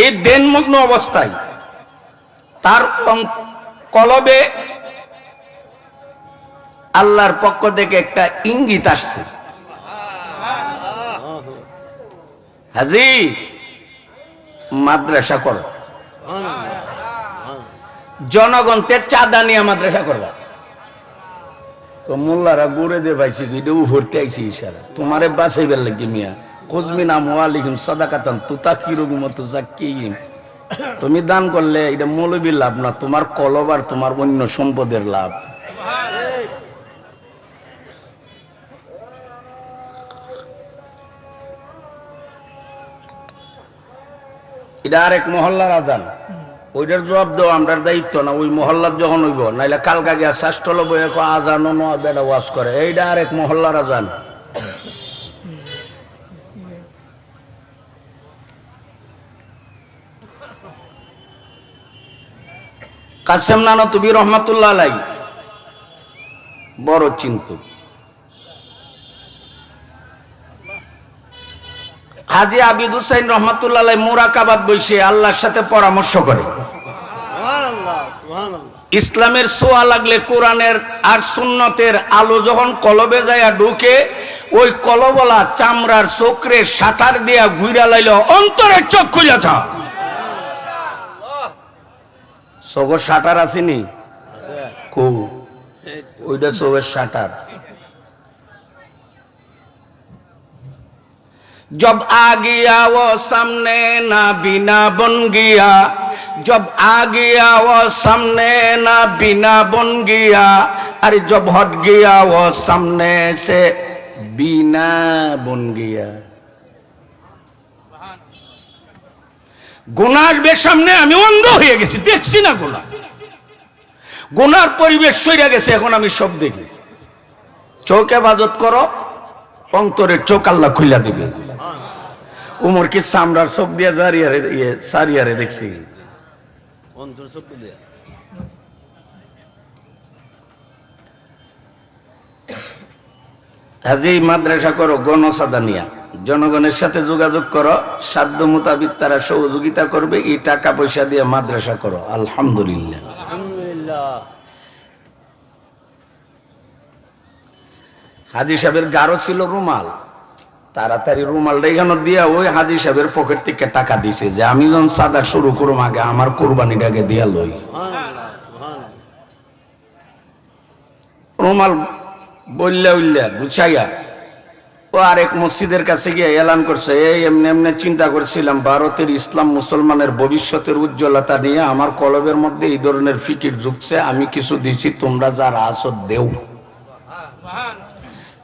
এই দেনমগ্ন অবস্থায় তার কলবে আল্লাহর পক্ষ থেকে একটা ইঙ্গিত আসছে, হাজি মাদ্রাসা করো। জনগণকে চাঁদা নিয়ে মাদ্রাসা করবা। তো মোল্লারা ঘুরে দে পাইছি ভিডিও ভর্তি আইছি ইশারা তোমারে বাঁচাইবার লাগি মিয়া খুজমি নাম ওয়ালিকুম সাদাকাতান তুতা কিরকম তুজা কি তুমি দান করলে এটা মৌলবীর লাভ না, তোমার কলব আর তোমার অন্য সম্পদের লাভ। এটা আরেক মহল্লার আজান, ওইটার জবাব দেওয়া আমরা দায়িত্ব না। ওই মহল্লার যখন হইব নাইলে কালকা গিয়া শাস্ত্র বই আজানও নয় বেটা ওয়াজ করে, এইটা আরেক মহল্লার আজান। কাসেম নানতুবি রহমাতুল্লাহ আলাই বড় চিন্তুক। হাজী আবিদ হুসাইন রহমাতুল্লাহ আলাই মুরাকাবাত বসে আল্লাহর সাথে পরামর্শ করে। ইসলামের ছোঁয়া লাগলে কোরআনের আর সুন্নতের আলো যখন কলবে যায় ঢুকে, ওই কলবলা চামড়ার চোখরে সাঁতার দিয়া ঘুরা লাইল অন্তরের চোখ খুলে থা। চোখের সাঁটার আসেনি কো, ওইটা চোখের সাঁটার। जब आ गया वो सामने ना बिना बन गया, जब आ गया वो सामने ना बिना बन गया, अरे जब हट गया वो सामने से बिना बन गया। গুনার সামনে আমি অন্ধ হয়ে গেছি, দেখছি না গুনাহ, গুনার পরিবেশ সইরা গেছে, এখন আমি সব দেখি। চোখ ইবাদত করো, অন্তরের চোখ আল্লাহ খুলে দিবে। উমর কি চামড়ার চোখ দিয়ে সারিয়ারে দেখছি, হাজি মাদ্রাসা করো গণসাদা নিয়া, জনগণের সাথে যোগাযোগ করো, সাধ্য মোতাবিক তারা সহযোগিতা করবে, এই টাকা পয়সা দিয়ে মাদ্রাসা করো। আলহামদুলিল্লাহ। হাজি সাহেবের গাঢ় ছিল রুমাল, তাড়াতাড়ি রুমালটা এখানে দিয়া ওই হাজি সাহেবের পকেট থেকে টাকা দিছে যে আমি যখন সাদা শুরু করুম আগে আমার কোরবানিটাকে দিয়া লই। রুমাল বললে উল্লা গুছাইয়া ও আরেক মসজিদের কাছে গিয়ে এলান করছে, এই এমনি এমনি চিন্তা করছিলাম ভারতের ইসলাম মুসলমানের ভবিষ্যতের উজ্জ্বলতা নিয়ে আমার কলবের মধ্যে এই ধরনের ফিকির ঢুকছে, আমি কিছু দিছি, তোমরা যারা আছো দেও।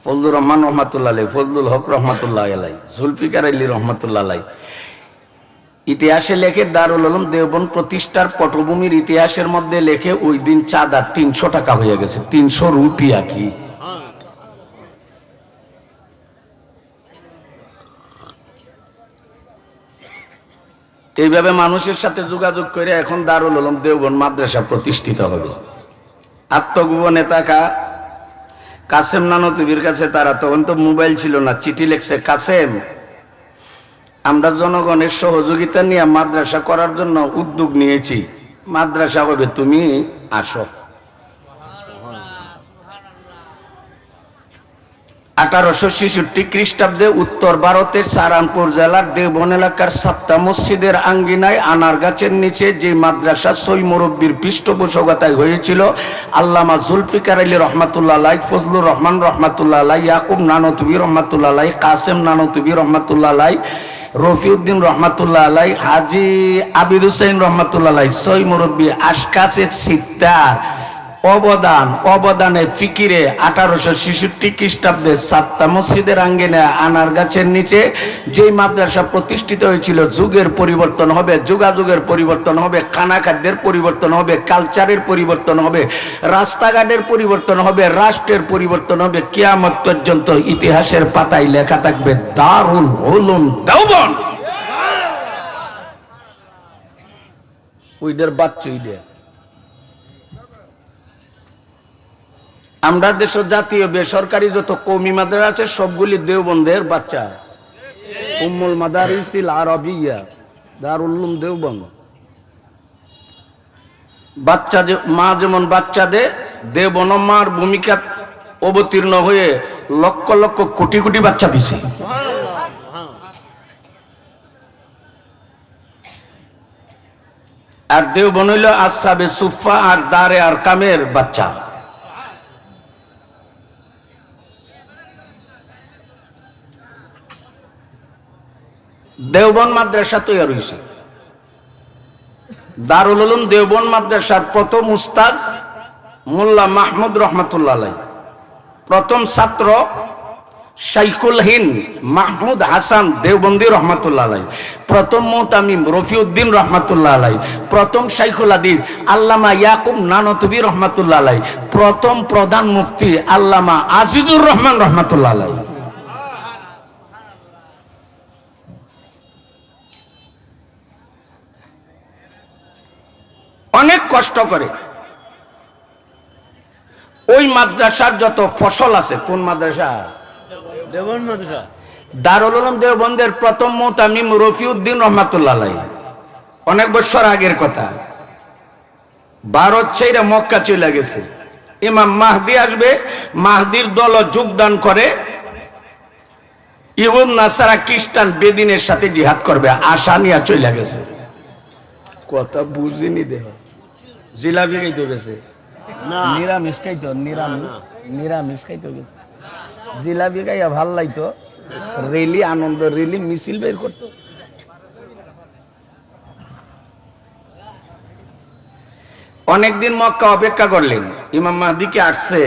ফজলুর রহমান রহমাতুল্লাহ আলাই, ফজলুল হক রহমাতুল্লাহ আলাই, জুলফিকার আলী রহমাতুল্লাহ আলাই ইতিহাসে লেখে দারুল উলুম দেওবন্দ প্রতিষ্ঠার পটভূমির ইতিহাসের মধ্যে লেখে ওই দিন চাঁদা 300 টাকা হয়ে গেছে, 300 রুপিয়া। কি এইভাবে মানুষের সাথে যোগাযোগ করে এখন দারুল উলুম দেওবন্দ মাদ্রাসা প্রতিষ্ঠিত হবে। আত্মগোপনে থাকা কাসেম নানতুবির কাছে, তারা তখন তো মোবাইল ছিল না, চিঠি লিখছে, কাসেম আমরা জনগণের সহযোগিতা নিয়ে মাদ্রাসা করার জন্য উদ্যোগ নিয়েছি, মাদ্রাসা হবে, তুমি আসো। 1866 খ্রিস্টাব্দে উত্তর ভারতের সারানপুর জেলার দেওবন এলাকার সাত্তা মসজিদের আঙ্গিনায় আনার গাছের নিচে যে মাদ্রাসা সই মুরব্বীর পৃষ্ঠপোষকতায় হয়েছিল, আল্লামা জুলফিকার আলী রহমাতুল্লাহ আলাই, ফজলুর রহমান রহমাতুল্লাহ আলাই, ইয়াকুব নানতুবি রহমাতুল্লাহ আলাই, কাসেম নানতুবি রহমাতুল্লাহ আলাই, রফিউদ্দিন রহমাতুল্লাহ আলাই, হাজী আবিদ হুসাইন রহমাতুল্লাহ আলাই, সই মুরব্বী আশকাসের সিত্তার অবদানে ফিকিরে 1866 খ্রিস্টাব্দে সাত্তা মসজিদের আঙ্গিনে আনার গাছের নিচে যে মাদ্রাসা প্রতিষ্ঠিত হয়েছিল, যুগের পরিবর্তন হবে, যোগাযোগের পরিবর্তন হবে, খানা খাদ্যের পরিবর্তন হবে, কালচারের পরিবর্তন হবে, রাস্তাঘাটের পরিবর্তন হবে, রাষ্ট্রের পরিবর্তন হবে, কিয়ামত পর্যন্ত ইতিহাসের পাতায় লেখা থাকবে দারুল উলুম দেওবন্দ। ওইটার বাচ্চা ওইটা আমরা দেশ জাতীয় বেসরকারি যত কওমি মাদ্রাসা আছে সবগুলি দেওবন্দের বাচ্চা। উম্মুল মাদারিসিল আরাবিয়া দারুল উলুম দেওবন্দ। বাচ্চা যে মা যেমন বাচ্চা দে, দেওবন্দ মার ভূমিকা অবতীর্ণ হয়ে লক্ষ লক্ষ কোটি কোটি বাচ্চা দিছে। আর দেওবন হইল আসহাবে সুফা আর দারে আর কামের বাচ্চা। দেওবন মাদ্রাসা তৈরি হয়েছে। দারুল উলুম দেওবন মাদ্রাসার প্রথম উস্তাদ মোল্লা মাহমুদ রহমাতুল্লাহ আলাইহি, প্রথম ছাত্র শাইখুল হিন্দ মাহমুদ হাসান দেওবন্দি রহমাতুল্লাহ আলাইহি, প্রথম মুতামিম রফিউদ্দিন রহমাতুল্লাহ আলাইহি, প্রথম শাইখুল হাদিস আল্লামা ইয়াকুব নানতুবি রহমাতুল্লাহ আলাইহি, প্রথম প্রধান মুফতি আল্লামা আজিজুর রহমান রহমাতুল্লাহ আলাইহি। অনেক কষ্ট করে ওই মাদ্রাসার যত ফসল আছে। কোন মাদ্রাসা? দেওবন্দ মাদ্রাসা। দারুল উলুম দেওবন্দের প্রথম মুতামিম রফিউদ্দিন রহমাতুল্লাহ আলাইহি, অনেক বছর আগের কথা। ভারত ছেড়ে মক্কা চলে গেছে। ইমাম মাহদি আসবে, মাহদির দল যোগদান করে ইহুদ নাসারা খ্রিস্টান বেদিনের সাথে জিহাদ করবে, আশা নিয়ে চলে গেছে। কথা বুঝিনি দেহ। জিলাপি খাইতে গেছে না, নিরামিষ খাইতো, নিরামিষ খাইতে গেছে। জিলাপি খাইয়া ভাল লাগতো, রেলি আনন্দ রেলি মিছিল বের করতো। অনেকদিন মক্কা অপেক্ষা করলেন, ইমাম মাহদি কি আসছে?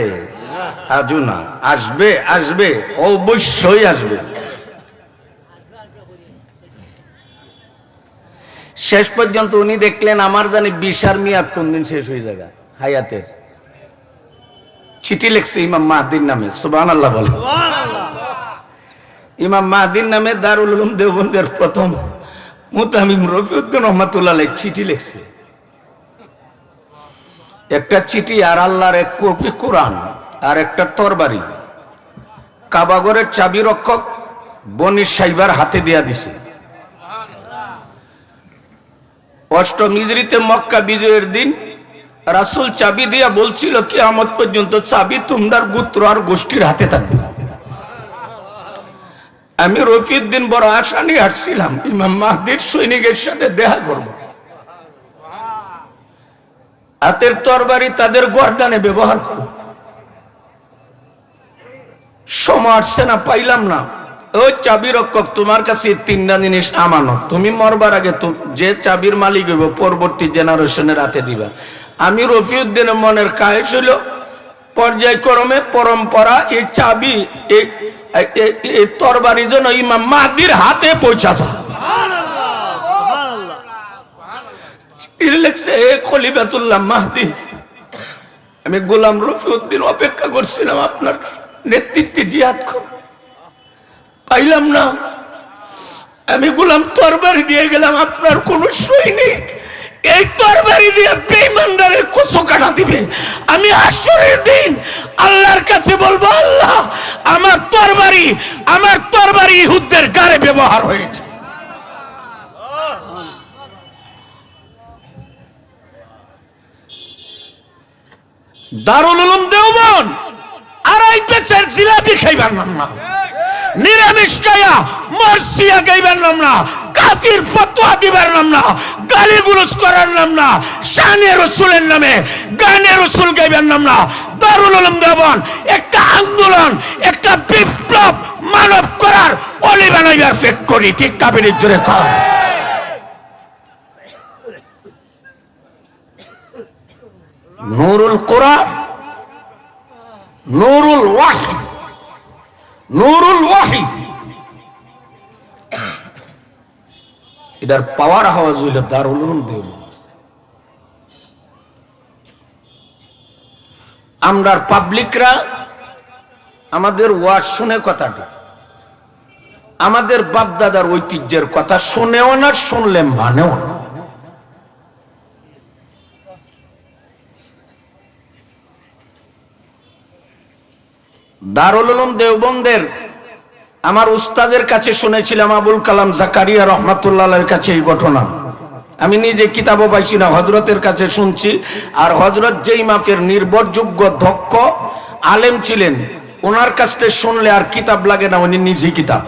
আজও না। আসবে, আসবে, অবশ্যই আসবে। শেষ পর্যন্ত উনি দেখলেন আমার জানি বিশার মেয়াদ কোনদিন শেষ হয়ে যাবে হায়াতের। চিঠি লিখছে ইমাম মাহদির নামে, সুবহানাল্লাহ বলে। ইমাম মাহদির নামে দারুল উলুম দেওবন্দের প্রথম মুতামিম রফিউদ্দিন রহমাতুল্লাহ আলাইহি চিঠি লিখছে। একটা চিঠি আর আল্লাহর এক কপি কোরআন আর একটা তরবারি কাবাগরের চাবি রক্ষক বনি সাইবার হাতে দিয়া দিছে। অষ্টম হিজরিতে মক্কা বিজয়ের দিন রাসূল চাবি দিয়া বলছিল কিয়ামত পর্যন্ত চাবি তোমার গোত্র আর গোষ্ঠীর হাতে থাকবে। আমি রফিউদ্দিন বড় আশা নিয়ে আসছিলাম ইমাম মাহদির সৈনিকের সাথে দেখা করব। হাতের তরবারি তাদের গর্দানে ব্যবহার করব। সময় আসছে না, পাইলাম না। ও চাবি রক্ষক, তোমার কাছে তিনটা জিনিস আমানত, তুমি মরবার আগে যে চাবির মালিক হইব পরবর্তী জেনারেশনের হাতে দিবা। আমি রফিউদ্দিনের মনের কায়েস হইল পর্যায়ক্রমে পরম্পরা এই চাবি এই তরবারি যেন ইমাম মাহদির হাতে পৌঁছা যায়। লিখছে খলিফাতুল্লাহ মাহদি, আমি গোলাম রফিউদ্দিন অপেক্ষা করছিলাম আপনার নেতৃত্বে জিহাদ করব, পাইলাম না। আমি গোলাম তরবারি দিয়ে গেলাম, আপনার কোন সৈনিক এই তরবারি দিয়ে বেঈমানদের কুচো কাটা দিবে। আমি হাসরের দিন আল্লাহর কাছে বলবো, আল্লাহ আমার তরবারি ইহুদদের গায়ে ব্যবহার হয়েছে। দারুল উলুম দেওবন্দ আড়াই পেঁচের জিলাপি খাইবার নাম না, নিরামিষ খাইয়া মরসিয়া গাইবার নাম না, কাফির ফতোয়া দিবার নাম না, গালিগুলোজ করার নাম না, শানে রাসূলের নামে গানে রাসূল গাইবার নাম না। দারুল উলুম দেওবন্দ একটা আন্দোলন, একটা বিপ্লব মানব করার অলি বানাইবার ফ্যাক্টরি। ঠিক কাবিরের জোরে কর। নূরুল কোরআন, নূরুল ওয়াহি, নূরুল ওয়াহি, এটার পাওয়ার হাওয়াজ হইল দারুল উলুম দেওবন্দ। আমরার পাবলিকরা আমাদের ওয়াজ শুনে কথাটা, আমাদের বাপদাদার ঐতিহ্যের কথা শুনেও না, শুনলে মানেও না। দারুল উলুম দেওবন্দের আমার উস্তাদের কাছে শুনেছিলাম, আবুল কালাম জাকারিয়া রহমাতুল্লাহের কাছে এই ঘটনা। আমি নিজে কিতাবও পাইছি না, হযরতের কাছে শুনছি। আর হযরত যেই মাপের নির্ভরযোগ্য দক্ষ আলেম ছিলেন, ওনার কাছ থেকে শুনলে আর কিতাব লাগে না, উনি নিজেই কিতাব।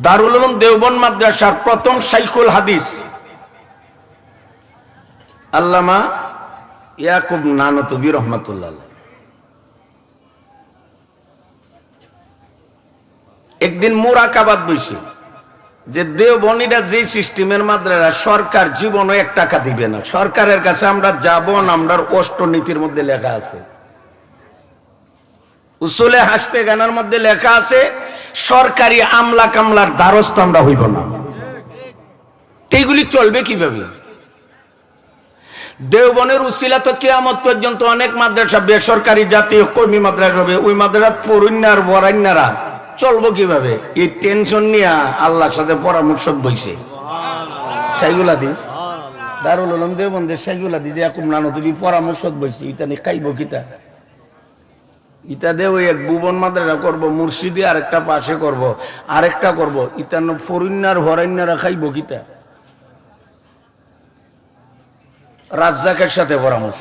দারুল উলুম দেওবন্দ মাদ্রাসার প্রথম শাইখুল হাদিস আল্লামা ইয়াকুব নানতুবি রহমাতুল্লাহ একদিন মুরাকাবাদ বইছে যে দেওবন্দীরা যে সিস্টেমের মাদ্রাসা সরকার জীবনে 1 টাকা দিবে না, সরকারের কাছে আমরা যাব না, আমরা অষ্টনীতির মধ্যে লেখা আছে, উসুলে হাসতে গানার মধ্যে লেখা আছে সরকারি আমলা কামলার দ্বারস্থ আমরা হইব না। এইগুলি চলবে কিভাবে? দেওবনের উসিলা তো কিয়ামত পর্যন্ত অনেক মাদ্রাসা বেসরকারি জাতীয় কর্মী মাদ্রাসা হবে, ওই মাদ্রাসা পড়ুন্নার বরান্নারা চলবো কিভাবে? এই টেনশন নিয়ে আল্লাহর সাথে পরামর্শ বইছে শাইখুল হাদিস দারুল উলুম দেওবন্দের শাইখুল হাদিস ইয়াকুব নানতুবি পরামর্শ বইছে। ইতা নি খাইব কিতা? ইটা দে ওই এক ভুবন মাদ্রাসা করবো, মুর্শিদি আরেকটা পাশে করব, আরেকটা করব, ইটা ফরিন্নার হরাইন্নারা খাইব কিতা? রাজ্জাকের সাথে পরামর্শ।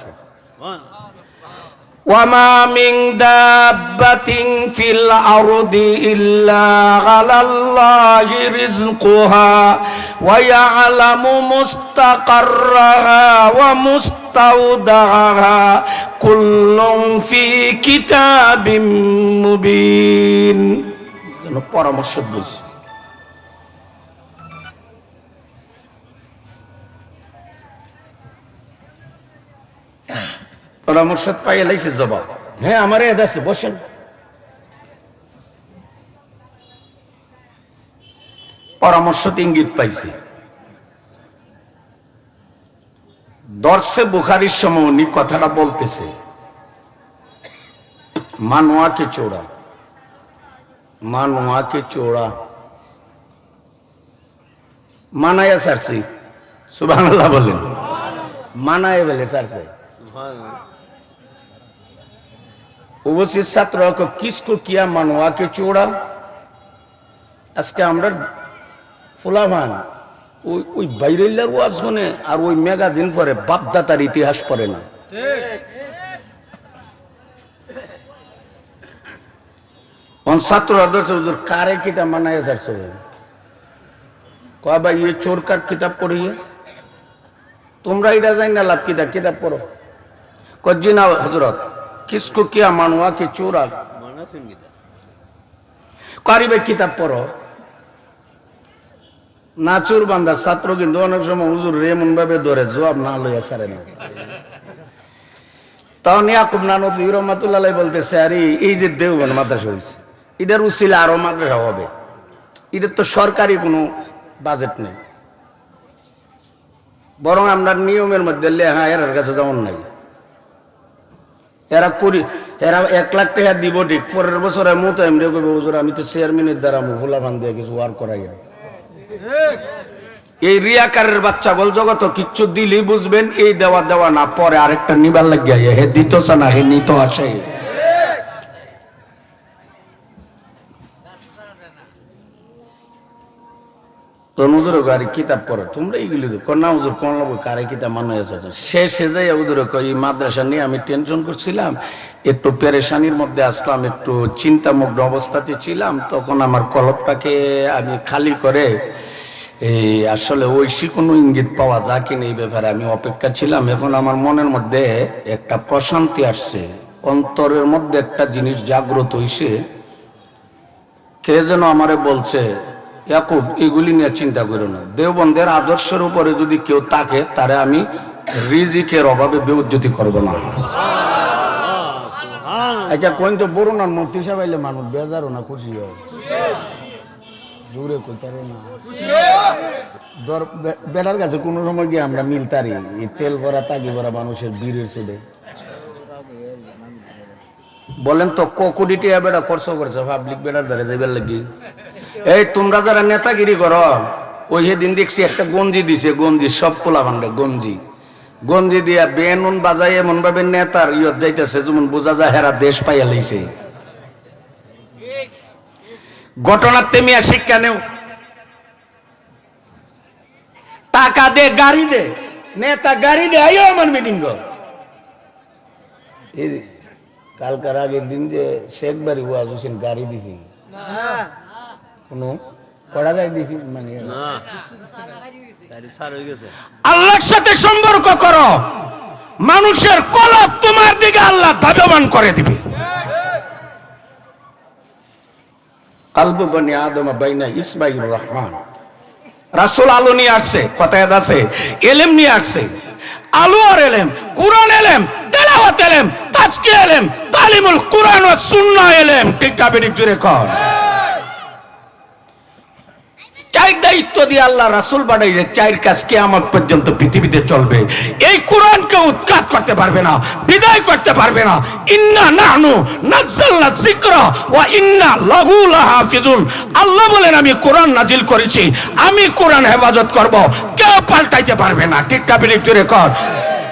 ওয়ামা মিন দাব্বাতিন ফিল আরদি ইল্লা আলাল্লাহি রিজকুহা ওয়া ইয়ালামু মুস্তাকাররাহা ওয়া মুস্তাওদাহা কুল্লুম ফি কিতাবিম মুবিন। পরামর্শ দিয়েছে। পরামর্শ পাইয়ে লাইছে জবাব, হ্যাঁ আমার এদ আছে, বসেন। পরামর্শ ইঙ্গিত পাইছে। দর্শে বুখারীর সময় উনি কথাটা বলতেছে, মানোয়াকে চোরা, মানোয়াকে চোরা মানায়া সারছি, সুবহানাল্লাহ বলেন, মানায় বলে সারছে। উপস্থিত ছাত্র কিসকো কিয়া মানোয়াকে চোরা। আজকে আমরা ফুলাভান ওই বাইরেল্লার ওয়াজ শুনে আর ওই মেগাজিন পরে বাপদাতার ইতিহাস পড়ে না। ছাত্র কারে কিতাব মানায় আসছে, কয় ভাই এই চোরকার কিতাব পড়িয়ে তোমরা এটা জানি না লাভ কিতাব, কিতাব পড়ো। কজি না হজরত কিসকো কিয়া মানোয়া কে চোরা, কারিবে কিতাব পড়ো। নাচুর বান্দা ছাত্র কিন্তু অনেক সময় হুজুর এমন ভাবে ধরে জবাব না লইয়া সারে না। তখন ইয়াকুব নানতুবি রহমাতুল্লাহ বলতেছে, আরে এই যে দেওবন্দ মাদ্রাসা হয়েছে এটার উসিলে আরো মাদ্রাসা হবে, এটার তো সরকারি কোনো বাজেট নেই, বরং আমরা নিয়মের মধ্যে লেখা এরার কাছে যেমন নাই। এরা 1 লাখ টাকা দিব ঠিক, পরের বছর মতো এমনি কইবে হুজুর আমি তো চেয়ারম্যানের দ্বারা মুফুলা ফান দিয়ে কিছু ওয়ার করাই। এই রিয়াকারের বাচ্চা বল জগত কিচ্ছু দিলেই বুঝবেন এই দেওয়া দেওয়া না, পরে আরেকটা নিবার লাগিয়া হে দিতছে না, হে নিত আসে। তো হুজুর গাড়ি কিতাব পড়ো তোমরা এইগুলি না হুজুর কোন কারে কিতাব মানে শেষে যাই হুজুর এই মাদ্রাসা নিয়ে আমি টেনশন করছিলাম, একটু পেরেশানির মধ্যে আসলাম, একটু চিন্তামগ্ন অবস্থাতে ছিলাম, তখন আমার কলবটাকে আমি খালি করে এই আসলে ঐশী কোনো ইঙ্গিত পাওয়া যায় কিনা এই ব্যাপারে আমি অপেক্ষা ছিলাম। এখন আমার মনের মধ্যে একটা প্রশান্তি আসছে, অন্তরের মধ্যে একটা জিনিস জাগ্রত হইছে। কে যেন আমারে বলছে, ইয়াকুব এগুলি নিয়ে চিন্তা করো না, দেওবন্দের আদর্শের উপরে যদি কেউ থাকে তারে আমি রিজিকের অভাবে বেউজ্জতি করব না। আচ্ছা কোন তো বড় না মূর্তি সাহেব আইলে মানুষ বেজারও না খুশি হয়, জোরে কইতারে না ধর বেটার কাছে কোনো সময় গিয়ে আমরা মিলতারি, এই তেল ভরা তাগি ভরা মানুষের বীরের ছেলে বলেন তো কোটি টিয়া বেটা খরচ করছে পাবলিক বেটার ধরে যাইবার লাগি। এই তোমরা যারা নেতাগিরি করো, ওই দিন দেখছি একটা গঞ্জি দিছে, গঞ্জি সব পোলা ভান্ডে গঞ্জি গঞ্জি দিয়া বেনুন বাজাই এমন ভাবে নেতার ইয়ত যাইতেছে যেমন বোঝা যায় হেরা দেশ পাইয়া লইছে। ঘটনার তেমিয়া শিক্ষা নেও, টাকা দে গাড়ি দে, নেতা গাড়ি দে আইও আমার মিটিং কর। এই কালকার আগের দিন যে শেখ বাড়ি ওয়াজ হোসেন গাড়ি দিছি, কোনো কড়া গাড়ি দিছি মানে আল্লাহর সাথে সম্পর্ক করো, মানুষের কলব তোমার দিকে আল্লাহ ধাবমান করে দিবে। কালবু বনি আদম বাইনা ইসমাইল রহমান। রাসূল আলো নিয়ে আসছে, কথায় আছে এলেম নিয়ে আসছে। আলো আর এলেম, কুরআন এলেম, তেলাওয়াত এলেম, তাজকিয়া এলেম, তালিমুল কুরআন ওয়া সুন্নাহ এলেম। ঠিক না বেঠিক জোরে কর। চার দায়িত্ব দিয়ে আল্লাহ রাসূল বানাইছে, চার কাজ কিয়ামত পর্যন্ত পৃথিবীতে চলবে। এই কোরআনকে উৎখাত করতে পারবে না, বিদায় করতে পারবে না। ইন্না নাহনু নাযালনা যিকরা ওয়া ইন্না লাহু লাহাফিজুন। আল্লাহ বলেন আমি কোরআন নাজিল করেছি, আমি কোরআন হেফাজত করব, কেউ পাল্টাইতে পারবে না। ঠিক না বেঠিক জোরে কর।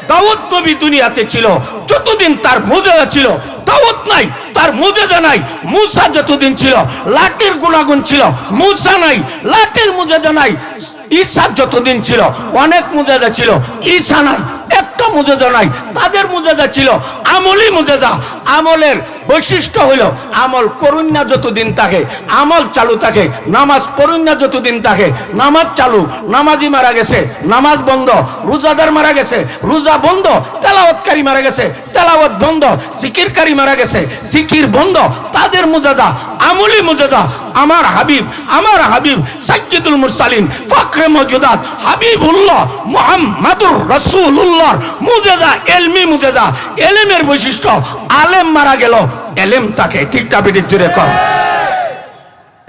দাউদ নবী দুনিয়াতে ছিল, যতদিন তার মুজিজা ছিল। দাউদ নাই, তার মুজিজা নাই। মূসা যতদিন ছিল, লাঠির গুণাগুণ ছিল। মূসা নাই, লাঠির মুজিজা নাই। ঈসা যতদিন ছিল, অনেক মুজিজা ছিল। ঈসা নাই, একটা মুজিজা নাই। তাদের মুজিজা ছিল আমলি মুজিজা। আমলের বৈশিষ্ট্য হলো আমল করুন না যতদিন থাকে, আমল চালু থাকে। নামাজ পড়ুন না যতদিন থাকে, নামাজ চালু। নামাজি মারা গেছে, নামাজ বন্ধ। রোজাদার মারা গেছে, রোজা বন্ধ। তেলাওয়াতকারী মারা গেছে, তেলাওয়াত বন্ধ। জিকিরকারী মারা গেছে, জিকির বন্ধ। তাদের মুজাজা আমলি মুজাজা। আমার হাবিব সাইয়্যিদুল মুরসালিন ফখরে মওজুদাত হাবিবুল্লাহ মুহাম্মাদুর রাসূলুল্লাহ মুজাজা, এলমি মুজাজা। এলেমের বৈশিষ্ট্য, আলেম মারা গেল, এলেম তাকে। ঠিক না বেঠিক জোরে কর।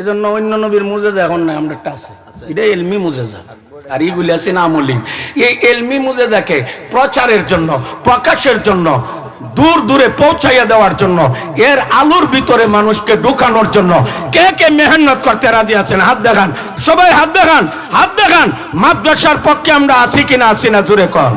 এজন্য অন্য নবীর মুজাজা এখন নাই, আমরা একটা আছে, এটা এলমি মুজাজা। আর এইগুলি আছে না আমলি। এই এলমি মুজাজাকে প্রচারের জন্য, প্রকাশের জন্য, দূর দূরে পৌঁছাইয়া দেওয়ার জন্য, এর আলোর ভিতরে মানুষকে ঢুকানোর জন্য কে কে মেহনত করতে রাজি আছেন? হাত দেখান, সবাই হাত দেখান, হাত দেখান। মাদ্রাসার পক্ষে আমরা আছি কিনা, আছি না? জোরে কর।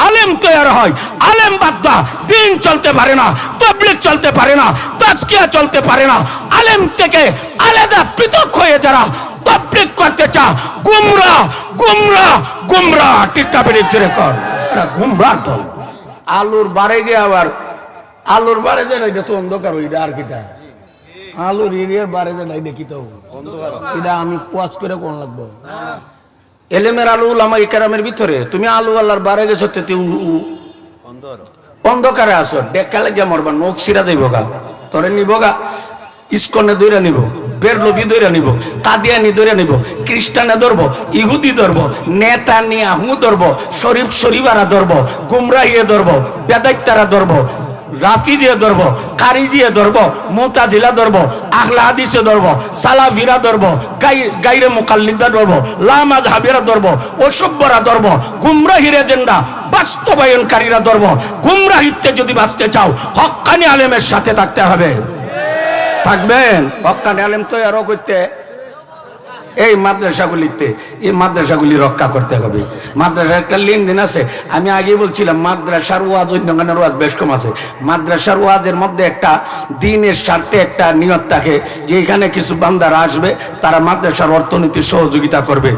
আলেম তৈরি হয়, আলেম বাদ দা দিন চলতে পারে না, তাবলীগ চলতে পারে না, তাজকিয়া চলতে পারে না। আলেম থেকে আলাদা পৃথক হয়ে যারা তাবলীগ করতে চা, গুমরা গুমরা গুমরা। ঠিক না বেঠিক জোরে কর। এটা গুমরার দল। আলুর বারে গিয়ে আবার আলুর বারে যে এটা তো অন্ধকার, ওইটা আর কিটা আলুর এরিয়ার বারে যে এটা কি তো এটা আমি ওয়াজ করে কোন লাগবো। এলেমের আলু উলামা ইকরামের ভিতরে তুমি আলু আল্লাহর বারে গেছো, অন্ধকারে আসো, ডেকালে গিয়ে মরবা, নখ সিরা দেব গা, তোরে নিব গা, ইস্কনে দৈরা নিব, বেরলবি দৈরা নিব, কাদিয়ানি দৈরা নিব, খ্রিস্টানে ধরবো, ইহুদি ধরবো, নেতা নিয়াহু ধরবো, শরীফ শরীফারা ধরবো, গুমরাহিয়ে ধরবো, বেদাইতারা ধরবো, রাফি দিয়ে ধরবো, কারি দিয়ে ধরবো, মুতাজিলা ধরবো, আহলে হাদিসে ধরবো, সালাফিরা ধরবো, গায়রে মুকাল্লিদা ধরবো, লামাযহাবিরা ধরবো, অসভ্যরা ধরবো, গুমরাহির এজেন্ডা বাস্তবায়নকারীরা ধরবো। গুমরাহিতে যদি বাঁচতে চাও, হক্কানি আলেমের সাথে থাকতে হবে। থাকবেন হক্কানি আলেম তো আরো করতে এই মাদ্রাসাগুলিতে, এই মাদ্রাসাগুলি রক্ষা করতে হবে। মাদ্রাসার একটা লেনদেন আছে। আমি আগে বলছিলাম মাদ্রাসার ওয়াজ অন্যান্য ওয়াজ বেশ কম আছে। মাদ্রাসার ওয়াজের মধ্যে একটা দিনের স্বার্থে একটা নিয়ত থাকে যে এখানে কিছু বান্দারা আসবে, তারা মাদ্রাসার অর্থনীতি সহযোগিতা করবে।